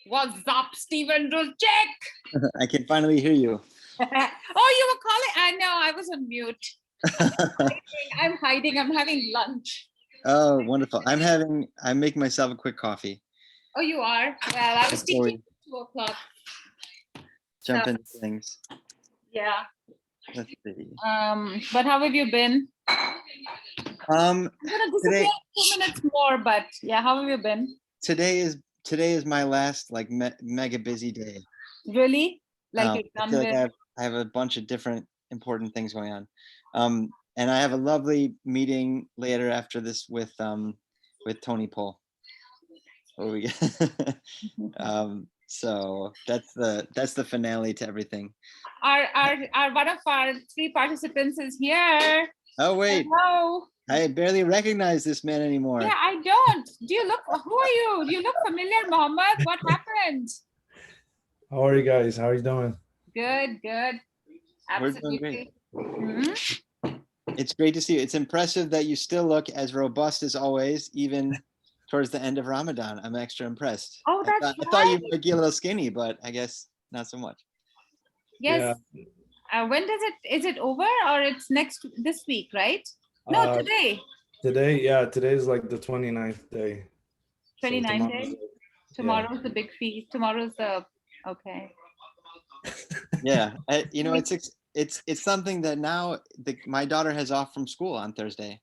What's up, Stephen Ruzek? I can finally hear you. Oh, you were calling? I know, I was on mute. I'm hiding. I'm having lunch. Oh, wonderful. I'm making myself a quick coffee. Oh, you are? Well, I was Before teaching at 2 o'clock. Jump into things. Yeah. Let's see. But how have you been? I'm gonna disappear in 2 minutes more, but yeah, how have you been? Today is my last like mega busy day. Really? Like you're I done feel with? like I have a bunch of different important things going on. And I have a lovely meeting later after this with Tony Pohl. So that's the finale to everything. Our one of our 3 participants is here. Oh wait. Hello. I barely recognize this man anymore. Yeah, I don't. Do you look? Who are you? Do you look familiar, Mohammed? What happened? How are you guys? How are you doing? Good, good. Absolutely. We're doing great. It's great to see you. It's impressive that you still look as robust as always, even towards the end of Ramadan. I'm extra impressed. Oh, that's right. I thought you might get a little skinny, but I guess not so much. Yes. Yeah. When is it over or it's this week, right? No, today. Today, yeah, today is like the 29th day. 29th day? Tomorrow's the big feast. Tomorrow's the, okay. Yeah, it's something that now my daughter has off from school on Thursday.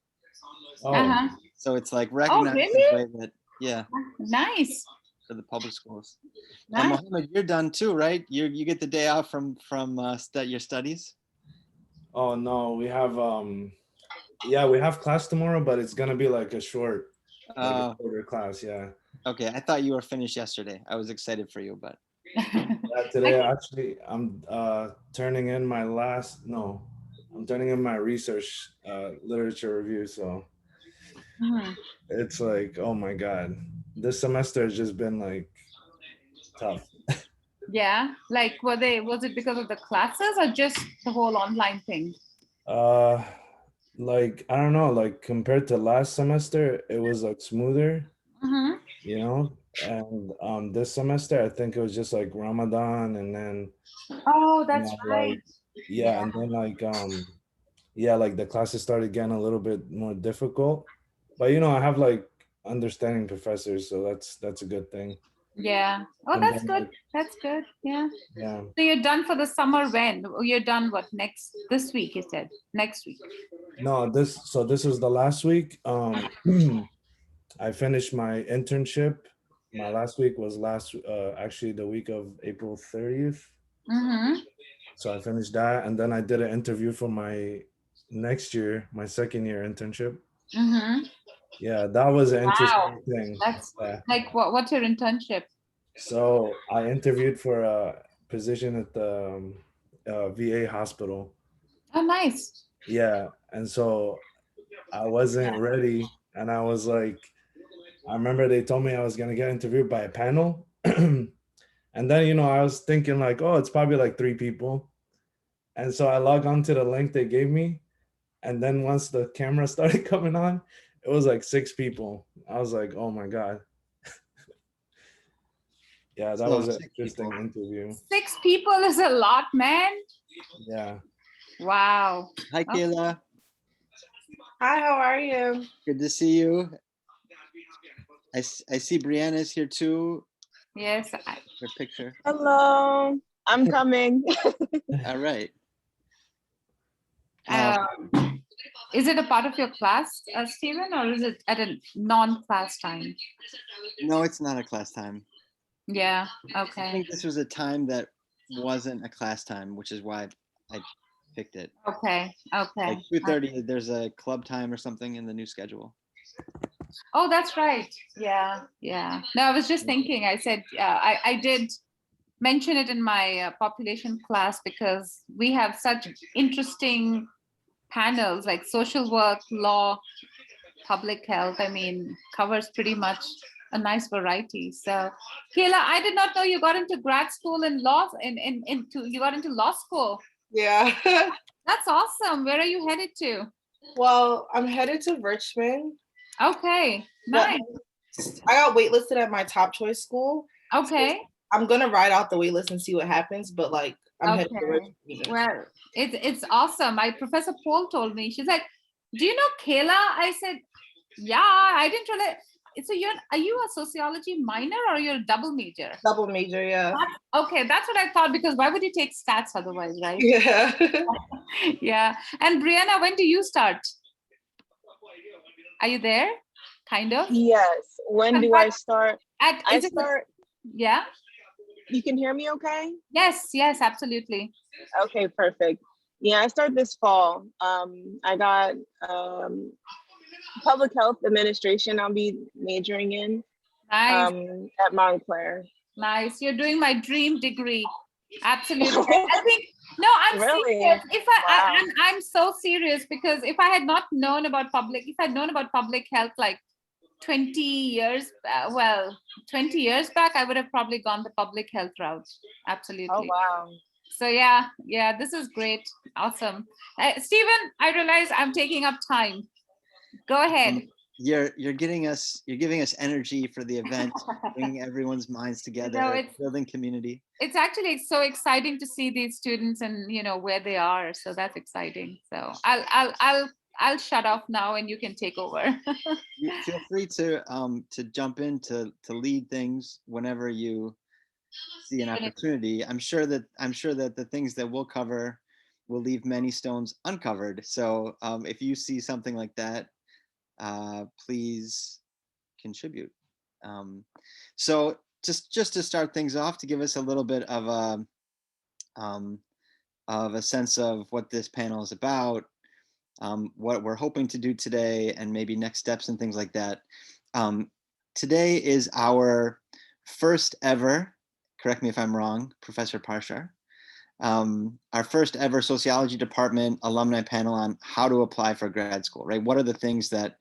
Oh. So it's like recognized in a way that, yeah. Nice. For the public schools. Nice. And Mohammed, you're done too, right? You get the day off from your studies? Oh no, we have we have class tomorrow, but it's gonna be like a shorter class, yeah. Okay, I thought you were finished yesterday. I was excited for you, but today actually I'm turning in my research literature review, so it's like, oh my god, this semester has just been like tough. Yeah, like was it because of the classes or just the whole online thing? Like I don't know, like compared to last semester it was like smoother, you know, and this semester I think it was just like Ramadan, and then that's right, like, and then like like the classes started getting a little bit more difficult, but I have like understanding professors, so that's a good thing. Yeah. Oh, that's good. Like, that's good. Yeah. Yeah. So you're done for the summer when? You're done this week, you said? Next week? No, this was the last week. I finished my internship. My last week was actually the week of April 30th. So I finished that, and then I did an interview for my next year, my second year internship. Yeah, that was an interesting thing. That's like what's your internship? So I interviewed for a position at the VA hospital. Oh, nice. Yeah, and so I wasn't ready, and I was like, I remember they told me I was gonna get interviewed by a panel, and then I was thinking like, oh, it's probably like 3 people, and so I logged onto the link they gave me, and then once the camera started coming on, it was like 6 people. I was like, oh my god. Yeah, that was an interesting interview. 6 people is a lot, man. Yeah. Wow. Hi, Kayla. Hi, how are you? Good to see you. I see Brianna's here too. Yes. Her picture. Hello. I'm coming. All right. Is it a part of your class, Stephen, or is it at a non-class time? No, it's not a class time. Yeah, okay. I think this was a time that wasn't a class time, which is why I picked it. Okay. Like 2:30, there's a club time or something in the new schedule. Oh, that's right. Yeah. No, I was just thinking, I said, I did mention it in my population class because we have such interesting panels like social work, law, public health. I mean, covers pretty much a nice variety. So, Kayla, I did not know you got into grad school in law, you got into law school. Yeah. That's awesome. Where are you headed to? Well, I'm headed to Richmond. Okay, nice. I got waitlisted at my top choice school, Okay. I'm gonna ride out the wait list and see what happens, but like I'm headed to Okay. Richmond. Well, it's awesome. My Professor Paul told me, she's like, do you know Kayla? I said, yeah, I didn't really. So are you a sociology minor or you're a double major? Double major, yeah. Okay, that's what I thought, because why would you take stats otherwise, right? Yeah. Yeah. And Brianna, when do you start? Are you there? Kind of. Yes. When do I start? I start. Yeah. You can hear me okay? Yes, absolutely. Okay, perfect. Yeah, I start this fall. I got public health administration I'll be majoring in Nice. at Montclair. Nice. You're doing my dream degree. Absolutely. I think, no, I'm Really? serious. Wow. I'm so serious, because if I had not known about public health like 20 years, 20 years back, I would have probably gone the public health route. Absolutely. Oh, wow. So yeah, this is great. Awesome. Stephen, I realize I'm taking up time. Go ahead. You're giving us energy for the event, bringing everyone's minds together, building community. It's actually so exciting to see these students and where they are. So that's exciting. So I'll shut off now and you can take over. You feel free to jump in to lead things whenever you see an opportunity. I'm sure that the things that we'll cover will leave many stones uncovered. So if you see something like that, please contribute. So just to start things off, to give us a little bit of a sense of what this panel is about, what we're hoping to do today, and maybe next steps and things like that. Today is our first ever, correct me if I'm wrong, Professor Parshar, our first ever sociology department alumni panel on how to apply for grad school, right? What are the things that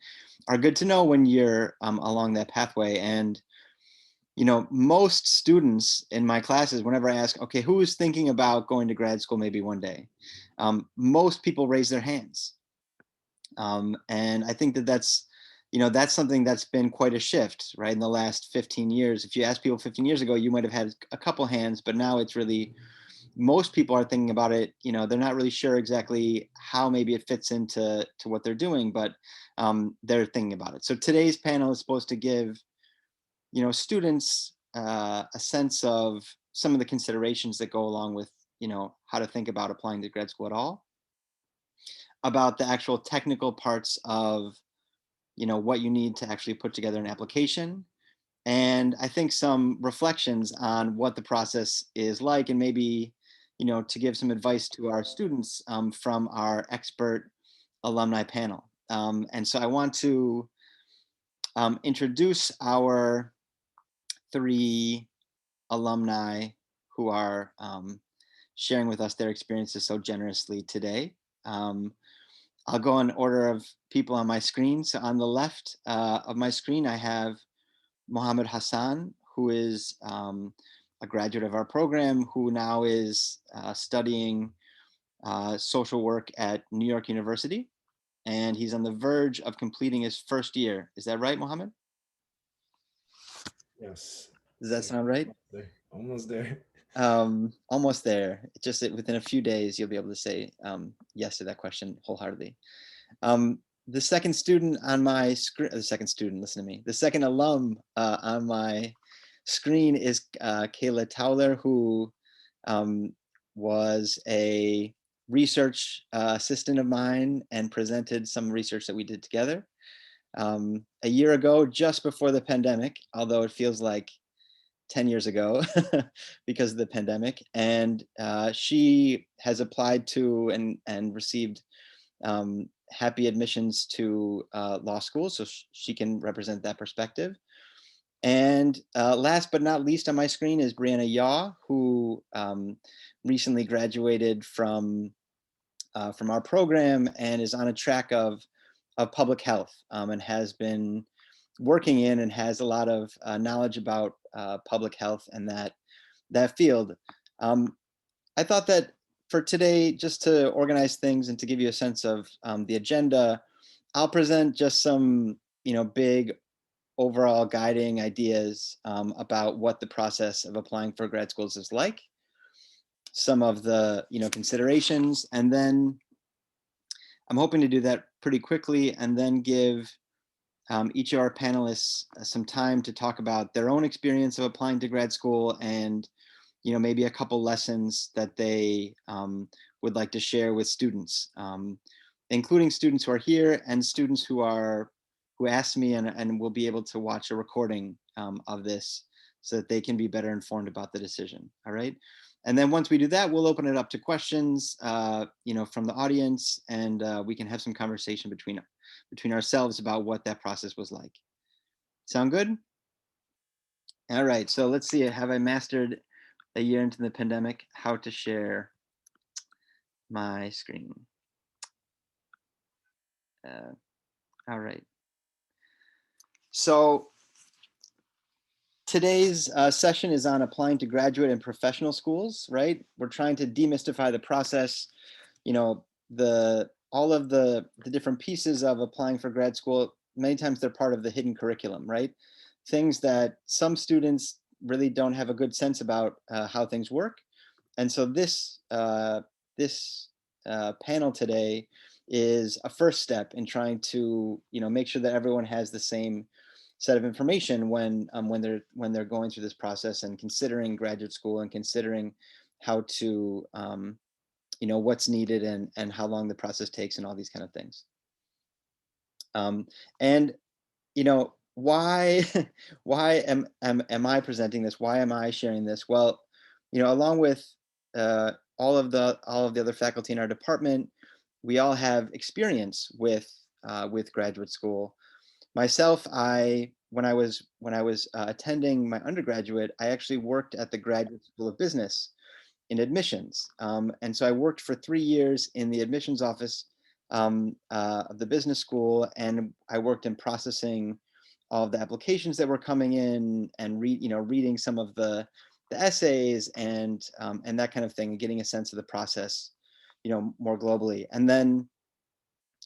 are good to know when you're along that pathway? And, most students in my classes, whenever I ask, okay, who is thinking about going to grad school maybe one day? Most people raise their hands. And I think that's something that's been quite a shift, right? In the last 15 years, if you ask people 15 years ago, you might've had a couple hands, but now it's really, most people are thinking about it. They're not really sure exactly how maybe it fits into what they're doing, but they're thinking about it. So today's panel is supposed to give, students a sense of some of the considerations that go along with, how to think about applying to grad school at all, about the actual technical parts of, what you need to actually put together an application. And I think some reflections on what the process is like, and maybe, to give some advice to our students from our expert alumni panel. And so I want to introduce our 3 alumni who are sharing with us their experiences so generously today. I'll go in order of people on my screen. So on the left of my screen, I have Mohammed Hassan, who is a graduate of our program, who now is studying social work at New York University. And he's on the verge of completing his first year. Is that right, Mohammed? Yes. Does that sound right? Almost there. Almost there. Just within a few days, you'll be able to say yes to that question wholeheartedly. The second student on my screen, the second alum on my screen is Kayla Towler, who was a research assistant of mine and presented some research that we did together a year ago, just before the pandemic, although it feels like 10 years ago because of the pandemic. And she has applied to and received happy admissions to law school, so she can represent that perspective. And last but not least on my screen is Brianna Yaw, who recently graduated from our program and is on a track of public health and has been working in and has a lot of knowledge about public health and that field. I thought that for today, just to organize things and to give you a sense of the agenda, I'll present just some, big overall guiding ideas about what the process of applying for grad schools is like, some of the considerations, and then I'm hoping to do that pretty quickly and then give each of our panelists some time to talk about their own experience of applying to grad school and maybe a couple lessons that they would like to share with students, including students who are here and students who asked me and will be able to watch a recording of this so that they can be better informed about the decision. All right. And then once we do that, we'll open it up to questions, from the audience, and we can have some conversation between ourselves about what that process was like. Sound good? All right. So let's see. Have I mastered a year into the pandemic how to share my screen? All right. So today's session is on applying to graduate and professional schools, right? We're trying to demystify the process, all of the different pieces of applying for grad school. Many times they're part of the hidden curriculum, right? Things that some students really don't have a good sense about how things work. And so this panel today is a first step in trying to make sure that everyone has the same set of information when they're going through this process and considering graduate school and considering how to what's needed and how long the process takes and all these kind of things. And why am I presenting this? Why am I sharing this? Well, along with all of the other faculty in our department, we all have experience with graduate school. Myself, when I was attending my undergraduate, I actually worked at the Graduate School of Business in admissions, and so I worked for 3 years in the admissions office of the business school, and I worked in processing all of the applications that were coming in and reading some of the essays and that kind of thing, and getting a sense of the process, more globally. And then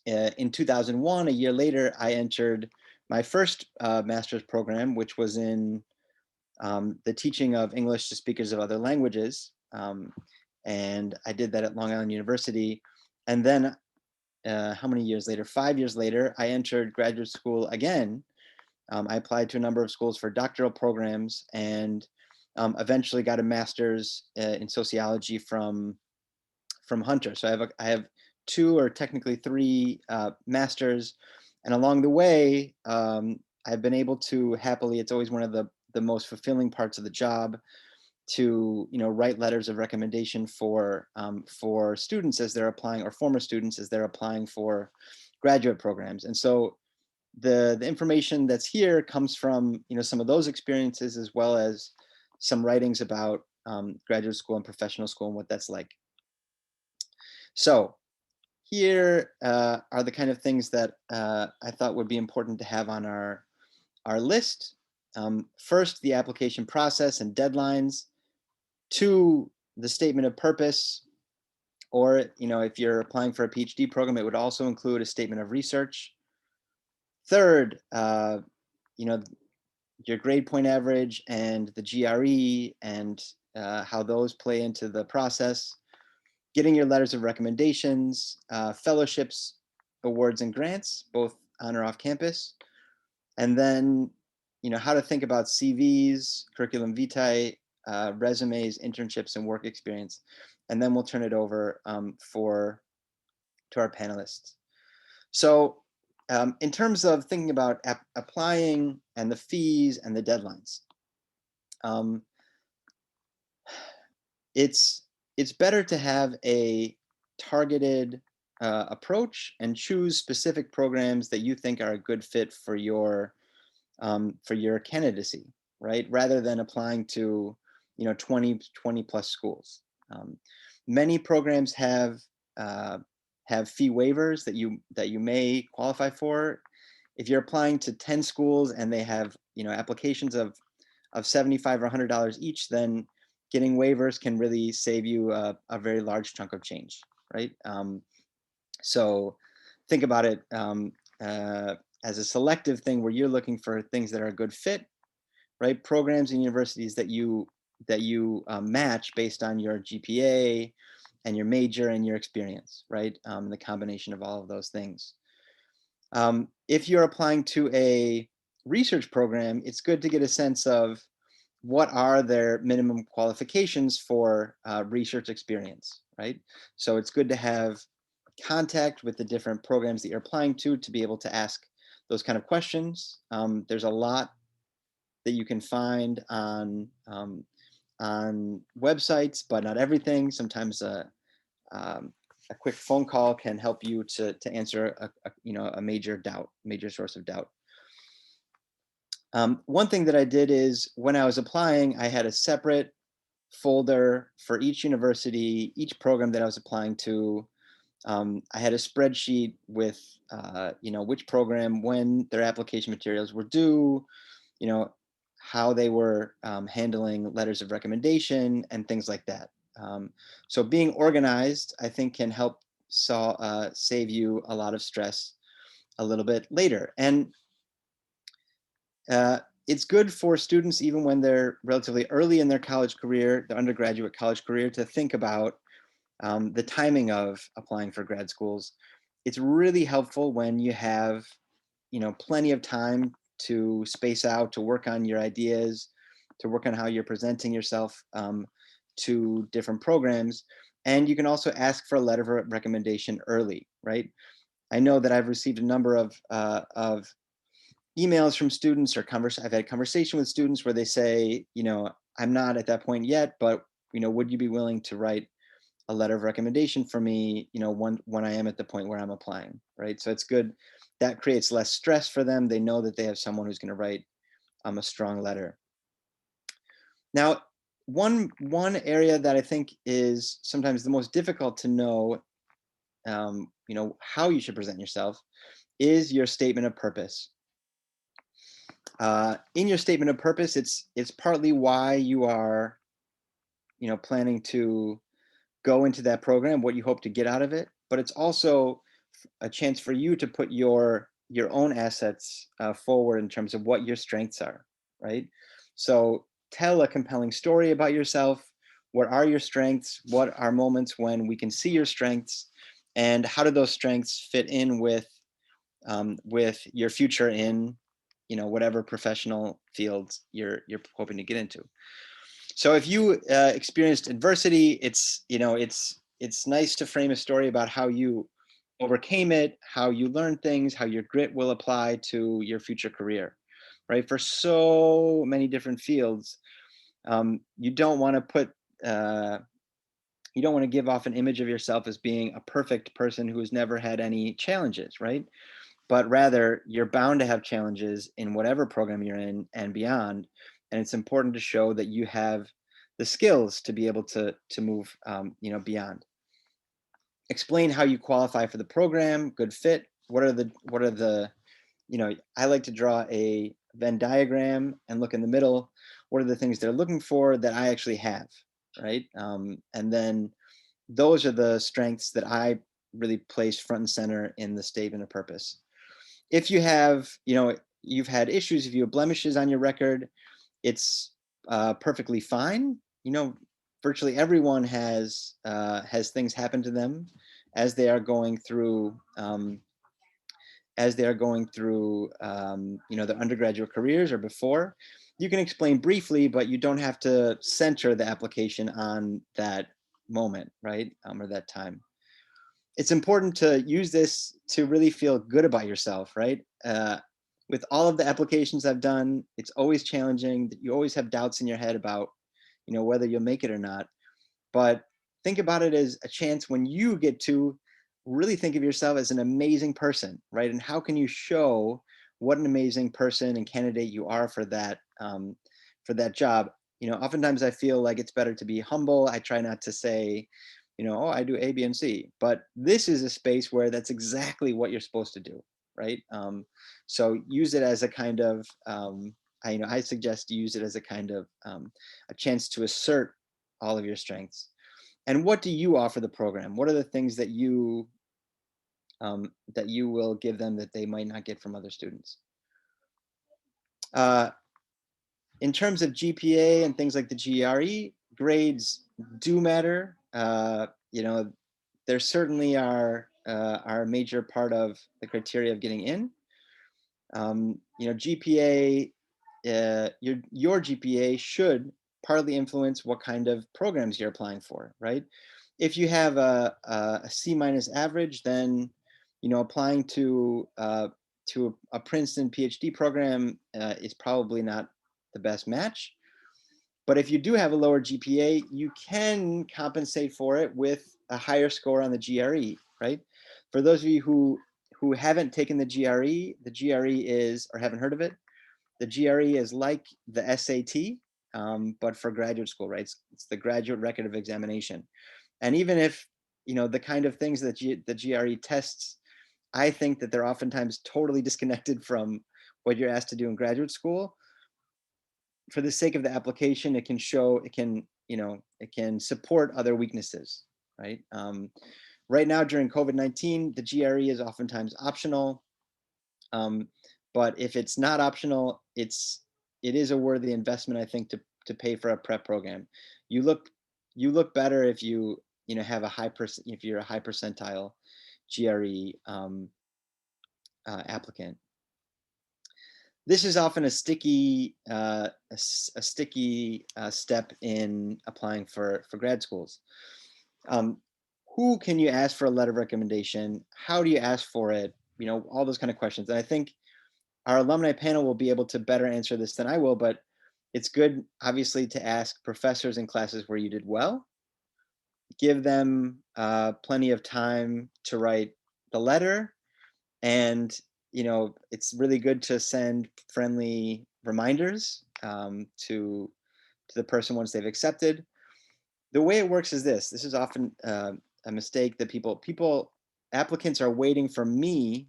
in 2001, a year later, I entered my first master's program, which was in the teaching of English to speakers of other languages. And I did that at Long Island University. And then how many years later? 5 years later, I entered graduate school again. I applied to a number of schools for doctoral programs and eventually got a master's in sociology from Hunter. So I have 2 or technically 3 masters, and along the way, I've been able to happily. It's always one of the most fulfilling parts of the job to write letters of recommendation for students as they're applying, or former students as they're applying for graduate programs. And so the information that's here comes from some of those experiences, as well as some writings about graduate school and professional school and what that's like. So here are the kind of things that I thought would be important to have on our list. First, the application process and deadlines. 2, the statement of purpose, or if you're applying for a PhD program, it would also include a statement of research. Third, your grade point average and the GRE and how those play into the process. Getting your letters of recommendations, fellowships, awards, and grants, both on or off campus. And then, how to think about CVs, curriculum vitae, resumes, internships, and work experience. And then we'll turn it over to our panelists. So in terms of thinking about applying and the fees and the deadlines, it's better to have a targeted approach and choose specific programs that you think are a good fit for your candidacy, right? Rather than applying to 20 plus schools. Many programs have fee waivers that you may qualify for. If you're applying to 10 schools and they have applications of $75 or $100 each, then getting waivers can really save you a very large chunk of change, right? So think about it as a selective thing where you're looking for things that are a good fit, right? Programs and universities that you match based on your GPA and your major and your experience, right? The combination of all of those things. If you're applying to a research program, it's good to get a sense of what are their minimum qualifications for research experience, right? So it's good to have contact with the different programs that you're applying to be able to ask those kind of questions. There's a lot that you can find on websites, but not everything. Sometimes a quick phone call can help you to answer a major source of doubt. One thing that I did is when I was applying, I had a separate folder for each university, each program that I was applying to. I had a spreadsheet with, which program, when their application materials were due, how they were handling letters of recommendation and things like that. So being organized, I think, can help save you a lot of stress a little bit later. And it's good for students, even when they're relatively early in their college career, their undergraduate college career, to think about the timing of applying for grad schools. It's really helpful when you have, plenty of time to space out, to work on your ideas, to work on how you're presenting yourself to different programs. And you can also ask for a letter of recommendation early, right? I know that I've received a number of emails from students, or I've had conversation with students where they say, I'm not at that point yet, but would you be willing to write a letter of recommendation for me, when I am at the point where I'm applying, right? So it's good. That creates less stress for them. They know that they have someone who's going to write a strong letter. Now, one area that I think is sometimes the most difficult to know, how you should present yourself, is your statement of purpose. In your statement of purpose, it's partly why you are, planning to go into that program, what you hope to get out of it, but it's also a chance for you to put your own assets forward in terms of what your strengths are, right? So tell a compelling story about yourself. What are your strengths? What are moments when we can see your strengths? And how do those strengths fit in with your future in, whatever professional fields you're hoping to get into? So if you experienced adversity, it's nice to frame a story about how you overcame it, how you learned things, how your grit will apply to your future career, right? For so many different fields, you don't want to give off an image of yourself as being a perfect person who has never had any challenges, right? But rather, you're bound to have challenges in whatever program you're in and beyond. And it's important to show that you have the skills to be able to move, beyond. Explain how you qualify for the program, good fit. What are the, I like to draw a Venn diagram and look in the middle. What are the things they're looking for that I actually have, right? And then those are the strengths that I really place front and center in the statement of purpose. If you have, you've had issues, if you have blemishes on your record, it's perfectly fine. Virtually everyone has things happen to them as they are going through their undergraduate careers or before. You can explain briefly, but you don't have to center the application on that moment, right? Or that time. It's important to use this to really feel good about yourself, right? With all of the applications I've done, it's always challenging. You always have doubts in your head about, whether you'll make it or not. But think about it as a chance when you get to really think of yourself as an amazing person, right? And how can you show what an amazing person and candidate you are for that job? Oftentimes I feel like it's better to be humble. I try not to say, oh, I do A, B, and C. But this is a space where that's exactly what you're supposed to do, right? So use it as a kind of, I suggest you use it as a kind of a chance to assert all of your strengths. And what do you offer the program? What are the things that you that you will give them that they might not get from other students. In terms of GPA and things like the GRE, grades do matter. You know, there certainly are a major part of the criteria of getting in. You know, GPA, your GPA should partly influence what kind of programs you're applying for, right? If you have a C- average, then, you know, applying to a Princeton PhD program is probably not the best match. But if you do have a lower GPA, you can compensate for it with a higher score on the GRE, right? For those of you who haven't taken the GRE is, or haven't heard of it, the GRE is like the SAT, but for graduate school, right? It's the graduate record of examination. And even if, you know, the kind of things that the GRE tests, I think that they're oftentimes totally disconnected from what you're asked to do in graduate school. For the sake of the application, it can show, it can, you know, it can support other weaknesses, right? Right now during COVID-19, the GRE is oftentimes optional. But if it's not optional, it is a worthy investment, I think, to pay for a prep program. You look better if you know, have a if you're a high percentile GRE applicant. This is often a sticky step in applying for grad schools. Who can you ask for a letter of recommendation? How do you ask for it? You know, all those kind of questions. And I think our alumni panel will be able to better answer this than I will, but it's good, obviously, to ask professors in classes where you did well. Give them plenty of time to write the letter, and, you know, it's really good to send friendly reminders to the person once they've accepted. The way it works is this. This is often a mistake that applicants are waiting for me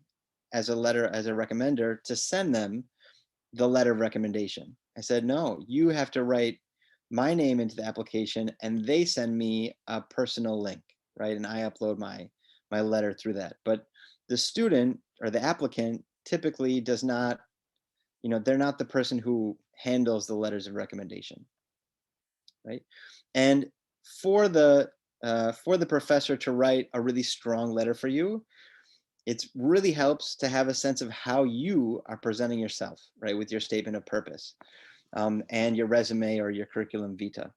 as a recommender to send them the letter of recommendation. I said, no, you have to write my name into the application and they send me a personal link, right? And I upload my letter through that. But the student or the applicant typically does not, you know, they're not the person who handles the letters of recommendation, right? And for the professor to write a really strong letter for you, it really helps to have a sense of how you are presenting yourself, right, with your statement of purpose and your resume or your curriculum vitae.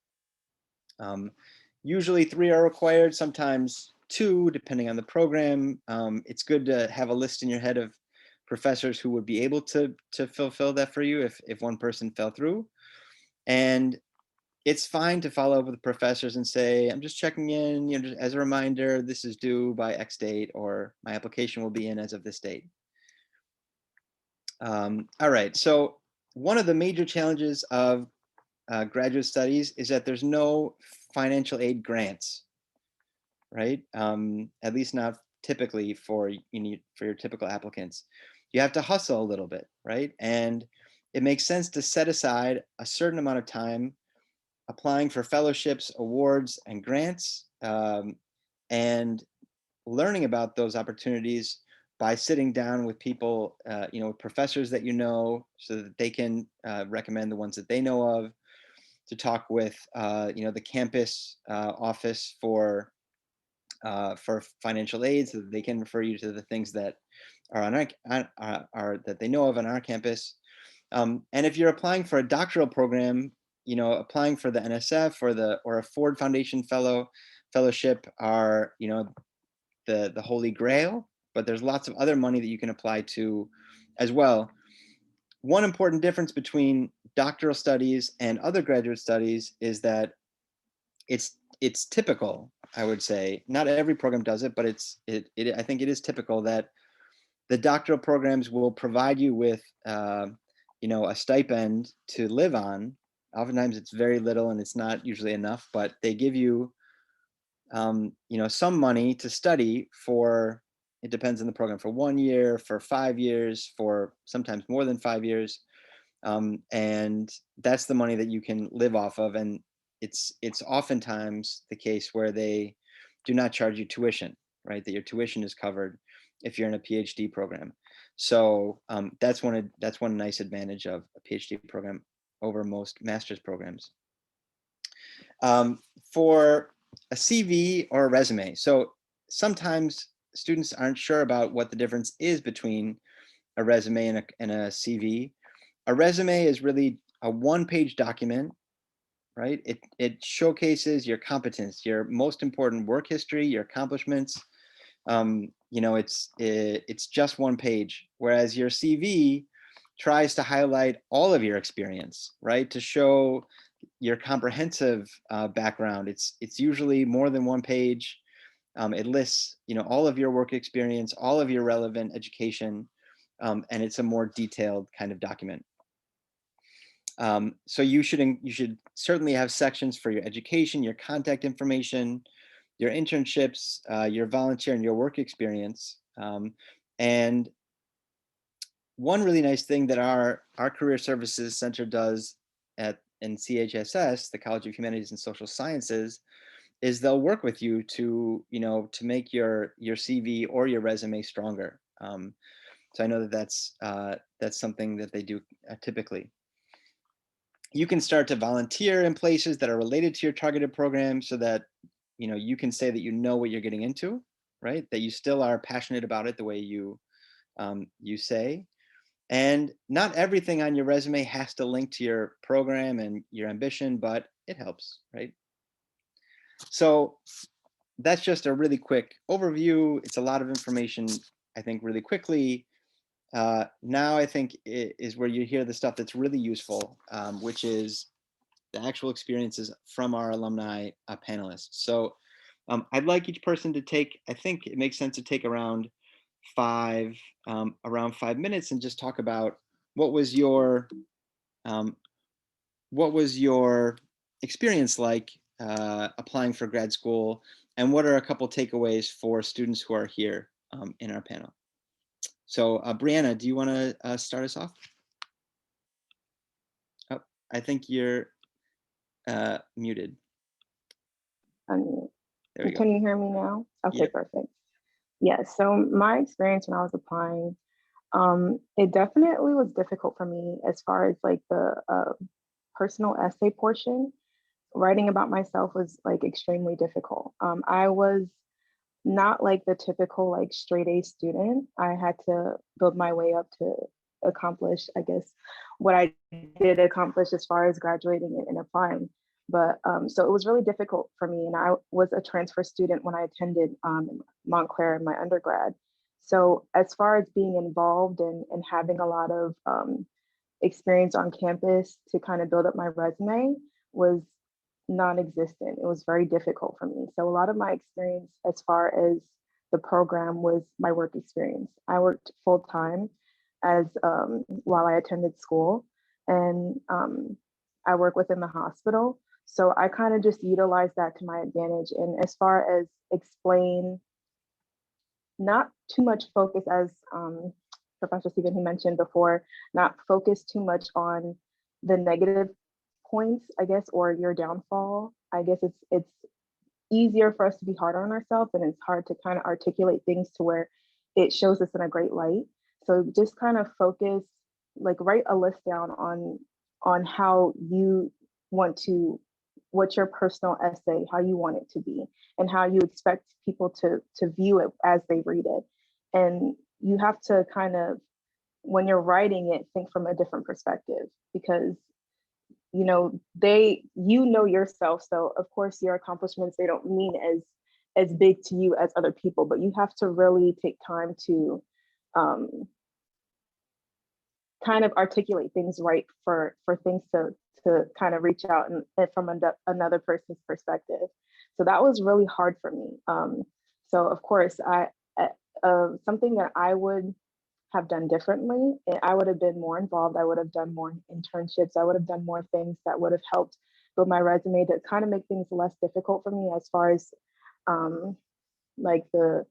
Usually 3 are required, sometimes 2, depending on the program. It's good to have a list in your head of professors who would be able to fulfill that for you if one person fell through. And it's fine to follow up with professors and say, I'm just checking in, you know, just as a reminder, this is due by X date, or my application will be in as of this date. All right, so one of the major challenges of graduate studies is that there's no financial aid grants, right? At least not typically for your typical applicants. You have to hustle a little bit, right? And it makes sense to set aside a certain amount of time applying for fellowships, awards, and grants, and learning about those opportunities by sitting down with people, you know, professors that you know, so that they can recommend the ones that they know of, to talk with, you know, the campus office for financial aid, so that they can refer you to the things that are on that they know of on our campus. And if you're applying for a doctoral program, you know, applying for the NSF or a Ford Foundation fellowship are, you know, the holy grail, but there's lots of other money that you can apply to as well. One important difference between doctoral studies and other graduate studies is that it's typical, I would say, not every program does it, but I think it is typical that the doctoral programs will provide you with you know, a stipend to live on. Oftentimes it's very little and it's not usually enough, but they give you you know, some money to study for, it depends on the program, for 1 year, for 5 years, for sometimes more than 5 years. And that's the money that you can live off of. And it's oftentimes the case where they do not charge you tuition, right? That your tuition is covered. if you're in a PhD program. So that's one nice advantage of a PhD program over most master's programs. For a CV or a resume, so sometimes students aren't sure about what the difference is between a resume and a CV. A resume is really a one-page document, right? It showcases your competence, your most important work history, your accomplishments. You know, it's just one page, whereas your CV tries to highlight all of your experience, right? To show your comprehensive background. It's usually more than one page. It lists, you know, all of your work experience, all of your relevant education, and it's a more detailed kind of document. So you should certainly have sections for your education, your contact information, your internships, your volunteer and your work experience. And one really nice thing that our Career Services Center does in CHSS, the College of Humanities and Social Sciences, is they'll work with you to, you know, to make your CV or your resume stronger. So I know that that's something that they do typically. You can start to volunteer in places that are related to your targeted program, so that, you know, you can say that you know what you're getting into, right? That you still are passionate about it the way you say. And not everything on your resume has to link to your program and your ambition, but it helps, right? So that's just a really quick overview. It's a lot of information, I think, really quickly. Now I think is where you hear the stuff that's really useful, which is the actual experiences from our alumni panelists. So I'd like each person to take, I think it makes sense to take around 5 minutes and just talk about what was your experience like applying for grad school, and what are a couple takeaways for students who are here in our panel. So Brianna, do you want to start us off? Oh, I think you're muted. Unmute. There we go. Can you hear me now? Okay, Yep. perfect. Yeah, so my experience when I was applying, it definitely was difficult for me as far as like the personal essay portion. Writing about myself was like extremely difficult. I was not like the typical like straight A student. I had to build my way up to accomplish, I guess, what I did accomplish as far as graduating and applying. But so it was really difficult for me. And I was a transfer student when I attended Montclair in my undergrad. So as far as being involved and having a lot of experience on campus to kind of build up my resume was non-existent. It was very difficult for me. So a lot of my experience as far as the program was my work experience. I worked full time as while I attended school, and I work within the hospital. So I kind of just utilized that to my advantage. And as far as explain, not too much focus as Professor Stephen, he mentioned before, not focus too much on the negative points, I guess, or your downfall. I guess it's easier for us to be hard on ourselves, and it's hard to kind of articulate things to where it shows us in a great light. So just kind of focus, like write a list down on how you want to, what's your personal essay, how you want it to be, and how you expect people to view it as they read it. And you have to kind of, when you're writing it, think from a different perspective, because you know you know yourself, so of course your accomplishments, they don't mean as big to you as other people, but you have to really take time to kind of articulate things right for things to kind of reach out and from another person's perspective. So that was really hard for me. So of course something that I would have done differently, I would have been more involved. I would have done more internships. I would have done more things that would have helped build my resume to kind of make things less difficult for me as far as like the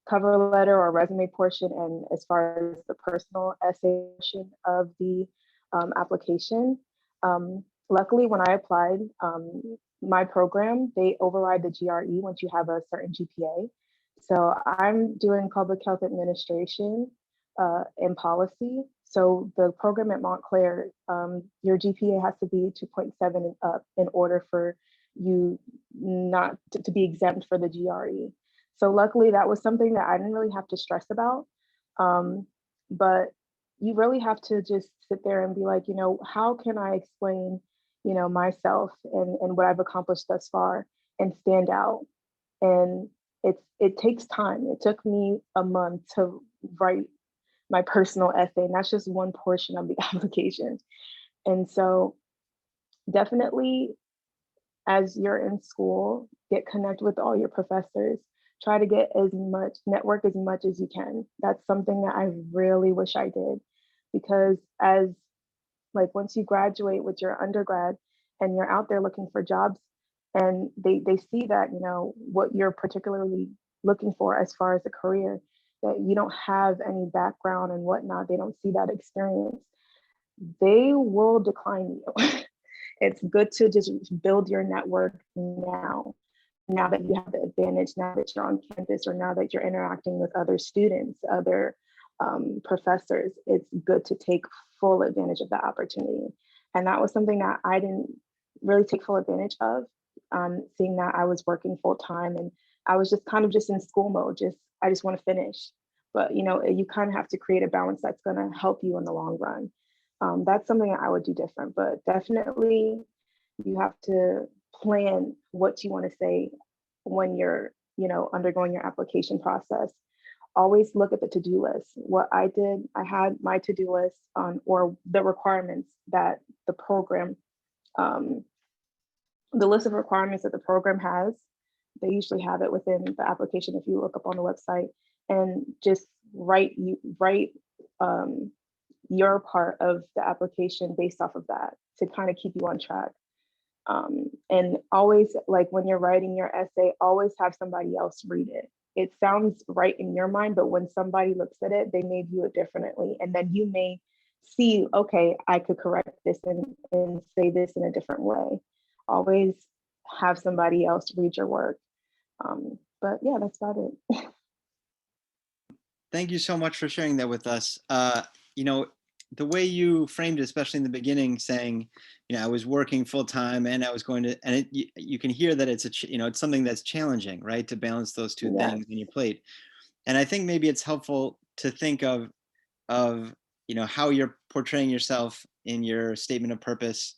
cover letter or resume portion, and as far as the personal essay portion of the application. Luckily, when I applied, my program, they override the GRE once you have a certain GPA. So I'm doing public health administration and policy. So the program at Montclair, your GPA has to be 2.7 and up in order for you not to be exempt for the GRE. So luckily that was something that I didn't really have to stress about. But you really have to just sit there and be like, you know, how can I explain, you know, myself and what I've accomplished thus far and stand out? And it takes time. It took me a month to write my personal essay, and that's just one portion of the application. And so definitely as you're in school, get connect with all your professors, try to get as much, network as much as you can. That's something that I really wish I did, because as like once you graduate with your undergrad and you're out there looking for jobs and they see that, you know, what you're particularly looking for as far as a career, that you don't have any background and whatnot, they don't see that experience, they will decline you. It's good to just build your network now that you have the advantage, now that you're on campus or now that you're interacting with other students, other professors. It's good to take full advantage of that opportunity. And that was something that I didn't really take full advantage of, seeing that I was working full time and I was just kind of just in school mode, I just want to finish. But you know, you kind of have to create a balance that's going to help you in the long run. That's something that I would do different, but definitely you have to plan what you want to say when you're, you know, undergoing your application process. Always look at the to-do list. What I did, I had my to-do list or the requirements that the program, the list of requirements that the program has. They usually have it within the application if you look up on the website, and just write your part of the application based off of that to kind of keep you on track. And always, like when you're writing your essay, always have somebody else read it. It sounds right in your mind, but when somebody looks at it, they may view it differently. And then you may see, okay, I could correct this and say this in a different way. Always have somebody else read your work. But yeah, that's about it. Thank you so much for sharing that with us. You know, the way you framed it, especially in the beginning, saying, you know, I was working full time and I was going to, and you can hear that it's you know, it's something that's challenging, right? To balance those two things on your plate. And I think maybe it's helpful to think of, you know, how you're portraying yourself in your statement of purpose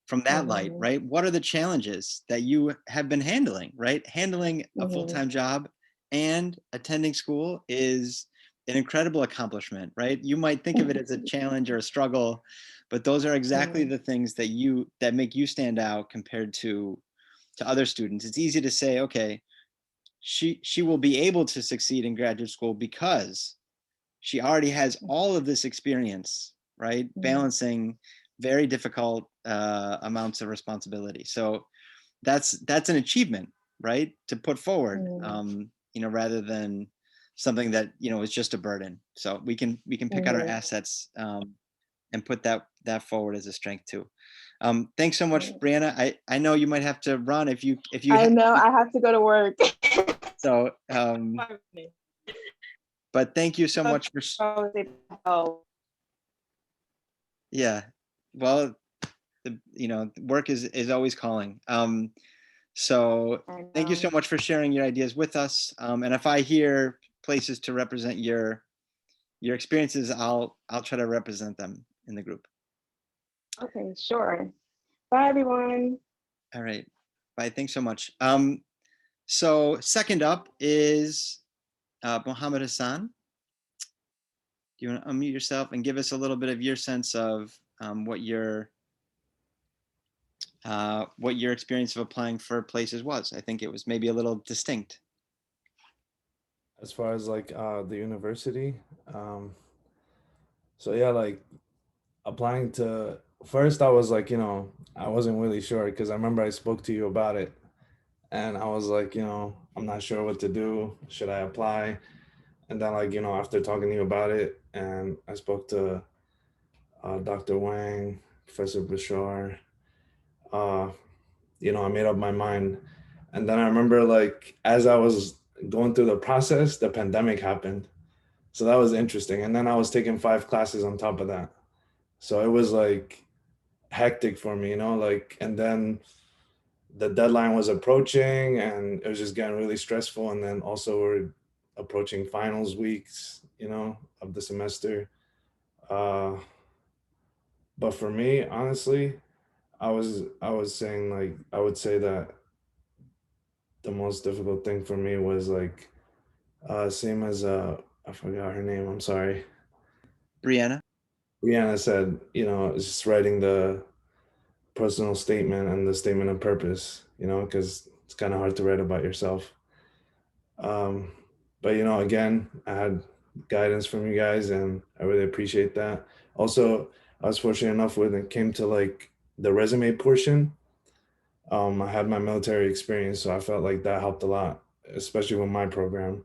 from that light, right? What are the challenges that you have been handling, right? Handling a full-time job and attending school is an incredible accomplishment, right? You might think of it as a challenge or a struggle, but those are exactly the things that make you stand out compared to other students. It's easy to say, okay, she will be able to succeed in graduate school because she already has all of this experience, right? Balancing very difficult amounts of responsibility. So that's an achievement, right? To put forward, you know, rather than something that, you know, is just a burden. So we can pick out our assets and put that forward as a strength too. Thanks so much, Brianna. I know you might have to run if you I know I have to go to work. So but thank you so much for yeah, well, you know, work is always calling. So thank you so much for sharing your ideas with us. And if I hear places to represent your experiences, I'll try to represent them in the group. Okay, sure. Bye, everyone. All right. Bye. Thanks so much. So second up is Mohammed Hassan. Do you want to unmute yourself and give us a little bit of your sense of what your experience of applying for places was? I think it was maybe a little distinct. As far as like the university, so yeah, like applying to first, I was like, you know, I wasn't really sure because I remember I spoke to you about it, and I was like, you know, I'm not sure what to do. Should I apply? And then, like, you know, after talking to you about it, and I spoke to Dr. Wang, Professor Bashar, you know, I made up my mind. And then I remember, like, as I was going through the process, the pandemic happened. So that was interesting. And then I was taking 5 classes on top of that. So it was like hectic for me, you know, like, and then the deadline was approaching and it was just getting really stressful. And then also we're approaching finals weeks, you know, of the semester. But for me, honestly, I was saying like, I would say that the most difficult thing for me was like, same as, I forgot her name, I'm sorry. Brianna? Brianna said, you know, it's just writing the personal statement and the statement of purpose, you know, because it's kind of hard to write about yourself. Um, but, you know, again, I had guidance from you guys and I really appreciate that. Also, I was fortunate enough when it came to like the resume portion. I had my military experience, so I felt like that helped a lot, especially with my program.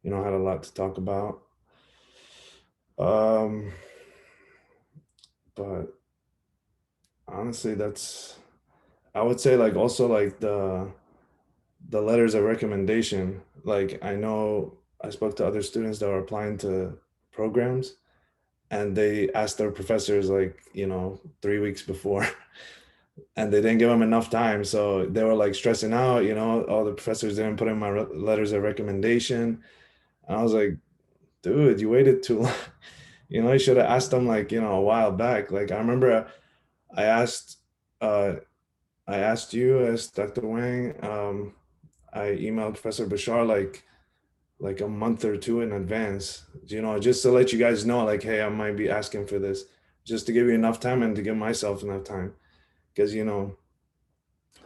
You know, I had a lot to talk about. Um, but honestly, I would say like also like the letters of recommendation. Like I know I spoke to other students that were applying to programs and they asked their professors like, you know, 3 weeks before and they didn't give them enough time. So they were like stressing out, you know, all the professors didn't put in my letters of recommendation. And I was like, dude, you waited too long. You know, you should have asked them like, you know, a while back. Like I remember I asked uh I asked you as Dr. Wang, I emailed Professor Bashar like a month or two in advance, you know, just to let you guys know, like, hey, I might be asking for this, just to give you enough time and to give myself enough time. Because, you know,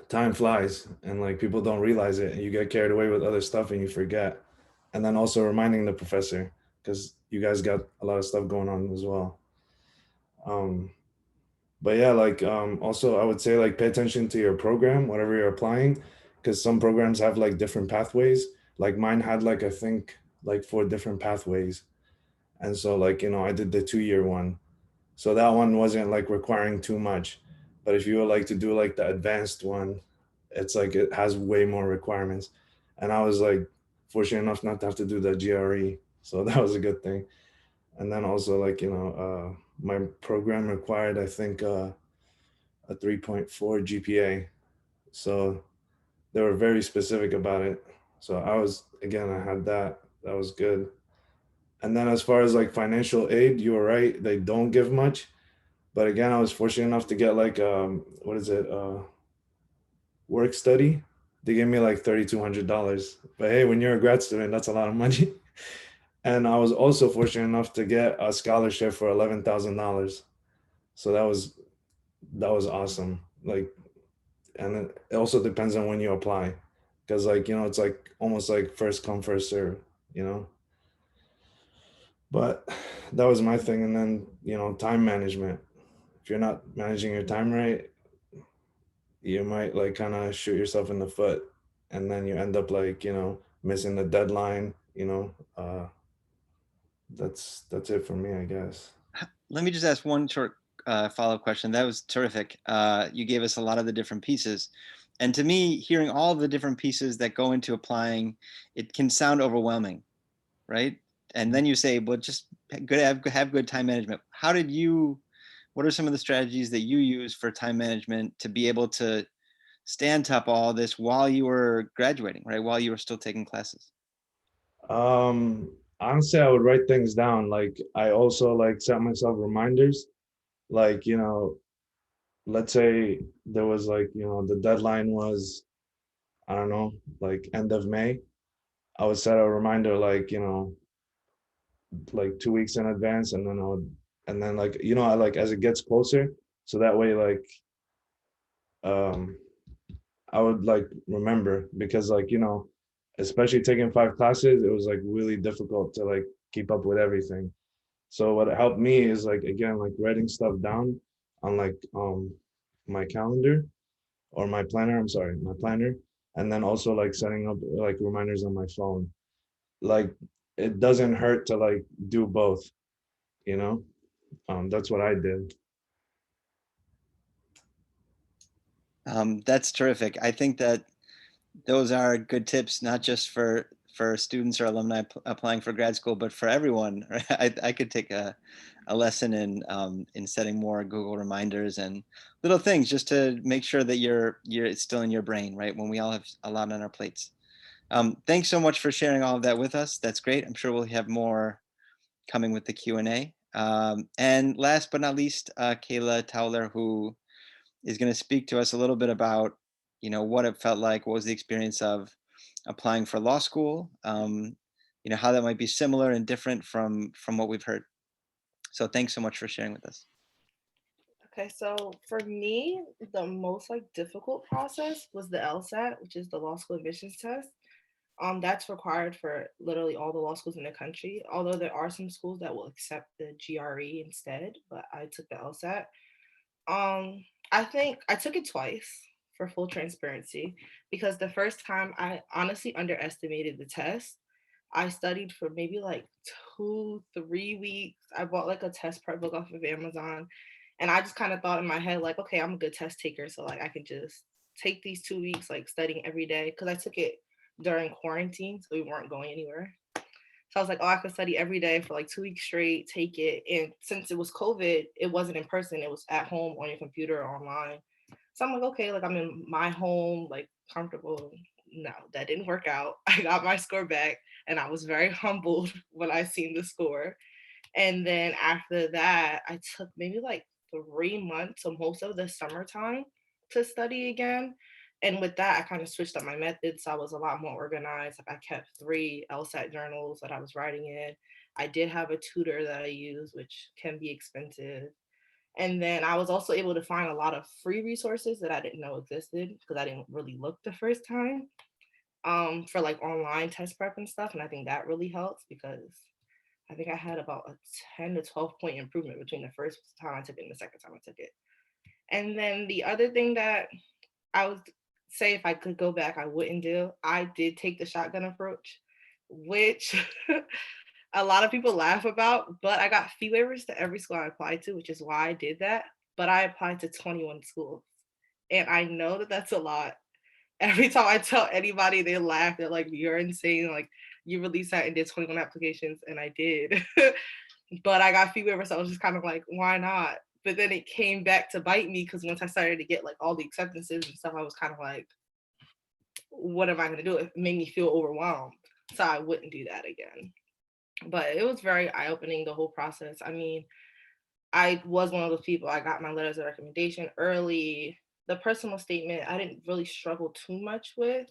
time flies and like people don't realize it and you get carried away with other stuff and you forget. And then also reminding the professor, because you guys got a lot of stuff going on as well. Um, but yeah, like also I would say like pay attention to your program, whatever you're applying, because some programs have like different pathways. Like mine had like I think like 4 different pathways. And so like, you know, I did the 2-year one. So that one wasn't like requiring too much. But if you would like to do like the advanced one, it's like it has way more requirements. And I was like fortunate enough not to have to do the GRE. So that was a good thing. And then also like, you know, my program required, I think, a 3.4 GPA. So they were very specific about it. So I was, again, I had that. That was good. And then as far as like financial aid, you were right. They don't give much. But again, I was fortunate enough to get like, what is it? Work study. They gave me like $3,200. But hey, when you're a grad student, that's a lot of money. And I was also fortunate enough to get a scholarship for $11,000. So that was awesome. Like, and it also depends on when you apply, because like, you know, it's like almost like first come first serve, you know. But that was my thing. And then, you know, time management. If you're not managing your time right, you might like kind of shoot yourself in the foot, and then you end up like, you know, missing the deadline, you know. That's it for me, I guess. Let me just ask one short follow-up question. That was terrific. You gave us a lot of the different pieces. And to me, hearing all the different pieces that go into applying, it can sound overwhelming, right? And then you say, well, just have good time management. What are some of the strategies that you use for time management to be able to stay on top of all this while you were graduating, right? While you were still taking classes? Honestly, I would write things down. Like I also like set myself reminders. Like, you know, let's say there was like, you know, the deadline was, I don't know, like end of May. I would set a reminder like, you know, like 2 weeks in advance, and then and then like, you know, I like as it gets closer, so that way like um I would like remember, because like, you know, especially taking 5 classes, it was like really difficult to like keep up with everything. So what helped me is like, again, like writing stuff down on like my calendar or my planner, I'm sorry, my planner, and then also like setting up like reminders on my phone. Like it doesn't hurt to like do both, you know. That's what I did. That's terrific. I think that those are good tips, not just for for students or alumni applying for grad school, but for everyone, right? I could take a lesson in setting more Google reminders and little things just to make sure that it's still in your brain, right? When we all have a lot on our plates. Thanks so much for sharing all of that with us. That's great. I'm sure we'll have more coming with the Q&A. And last but not least, Kayla Towler, who is going to speak to us a little bit about, what it felt like, what was the experience of applying for law school, how that might be similar and different from what we've heard. So thanks so much for sharing with us. Okay, so for me, the most difficult process was the LSAT, which is the law school admissions test. That's required for literally all the law schools in the country, although there are some schools that will accept the GRE instead, but I took the LSAT. I think I took it twice, for full transparency, because the first time I honestly underestimated the test. I studied for maybe 2-3 weeks. I bought a test prep book off of Amazon, and I just kind of thought in my head okay, I'm a good test taker, so I can just take these 2 weeks studying every day, because I took it during quarantine, so we weren't going anywhere. So I was oh, I could study every day for 2 weeks straight, take it. And since it was COVID, it wasn't in person, it was at home on your computer or online. So I'm okay, I'm in my home, comfortable. No, that didn't work out. I got my score back, and I was very humbled when I seen the score. And then after that, I took maybe 3 months, so most of the summertime, to study again. And with that, I kind of switched up my methods. So I was a lot more organized. I kept 3 LSAT journals that I was writing in. I did have a tutor that I used, which can be expensive. And then I was also able to find a lot of free resources that I didn't know existed, because I didn't really look the first time, for online test prep and stuff. And I think that really helps, because I think I had about a 10 to 12 point improvement between the first time I took it and the second time I took it. And then the other thing that I would say, if I could go back, I wouldn't do, I did take the shotgun approach, which a lot of people laugh about, but I got fee waivers to every school I applied to, which is why I did that. But I applied to 21 schools. And I know that that's a lot. Every time I tell anybody, they laugh. They're you're insane. You released that and did 21 applications, and I did. But I got fee waivers, so I was just kind of why not? But then it came back to bite me, because once I started to get all the acceptances and stuff, I was kind of what am I going to do? It made me feel overwhelmed. So I wouldn't do that again. But it was very eye-opening, the whole process. I mean, I was one of those people, I got my letters of recommendation early. The personal statement, I didn't really struggle too much with,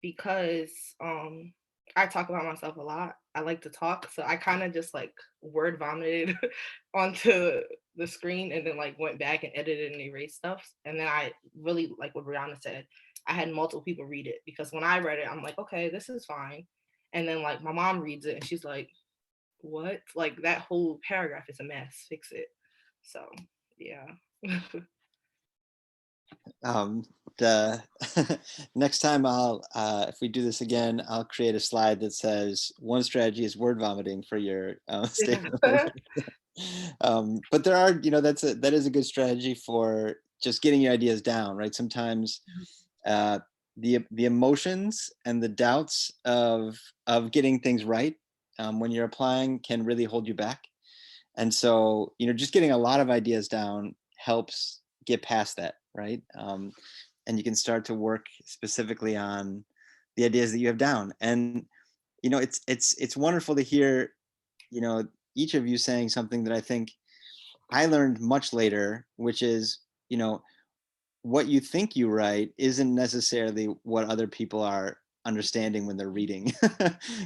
because I talk about myself a lot. I like to talk. So I kind of just word vomited onto the screen, and then went back and edited and erased stuff. And then I really, what Brianna said, I had multiple people read it, because when I read it, I'm okay, this is fine. And then my mom reads it and she's what? That whole paragraph is a mess. Fix it. So yeah. The next time if we do this again, I'll create a slide that says one strategy is word vomiting for your statement. But there are, that is a good strategy for just getting your ideas down, right? Sometimes the emotions and the doubts of getting things right when you're applying can really hold you back. And so, just getting a lot of ideas down helps get past that, right? And you can start to work specifically on the ideas that you have down. And it's wonderful to hear, each of you saying something that I think I learned much later, which is, what you think you write isn't necessarily what other people are understanding when they're reading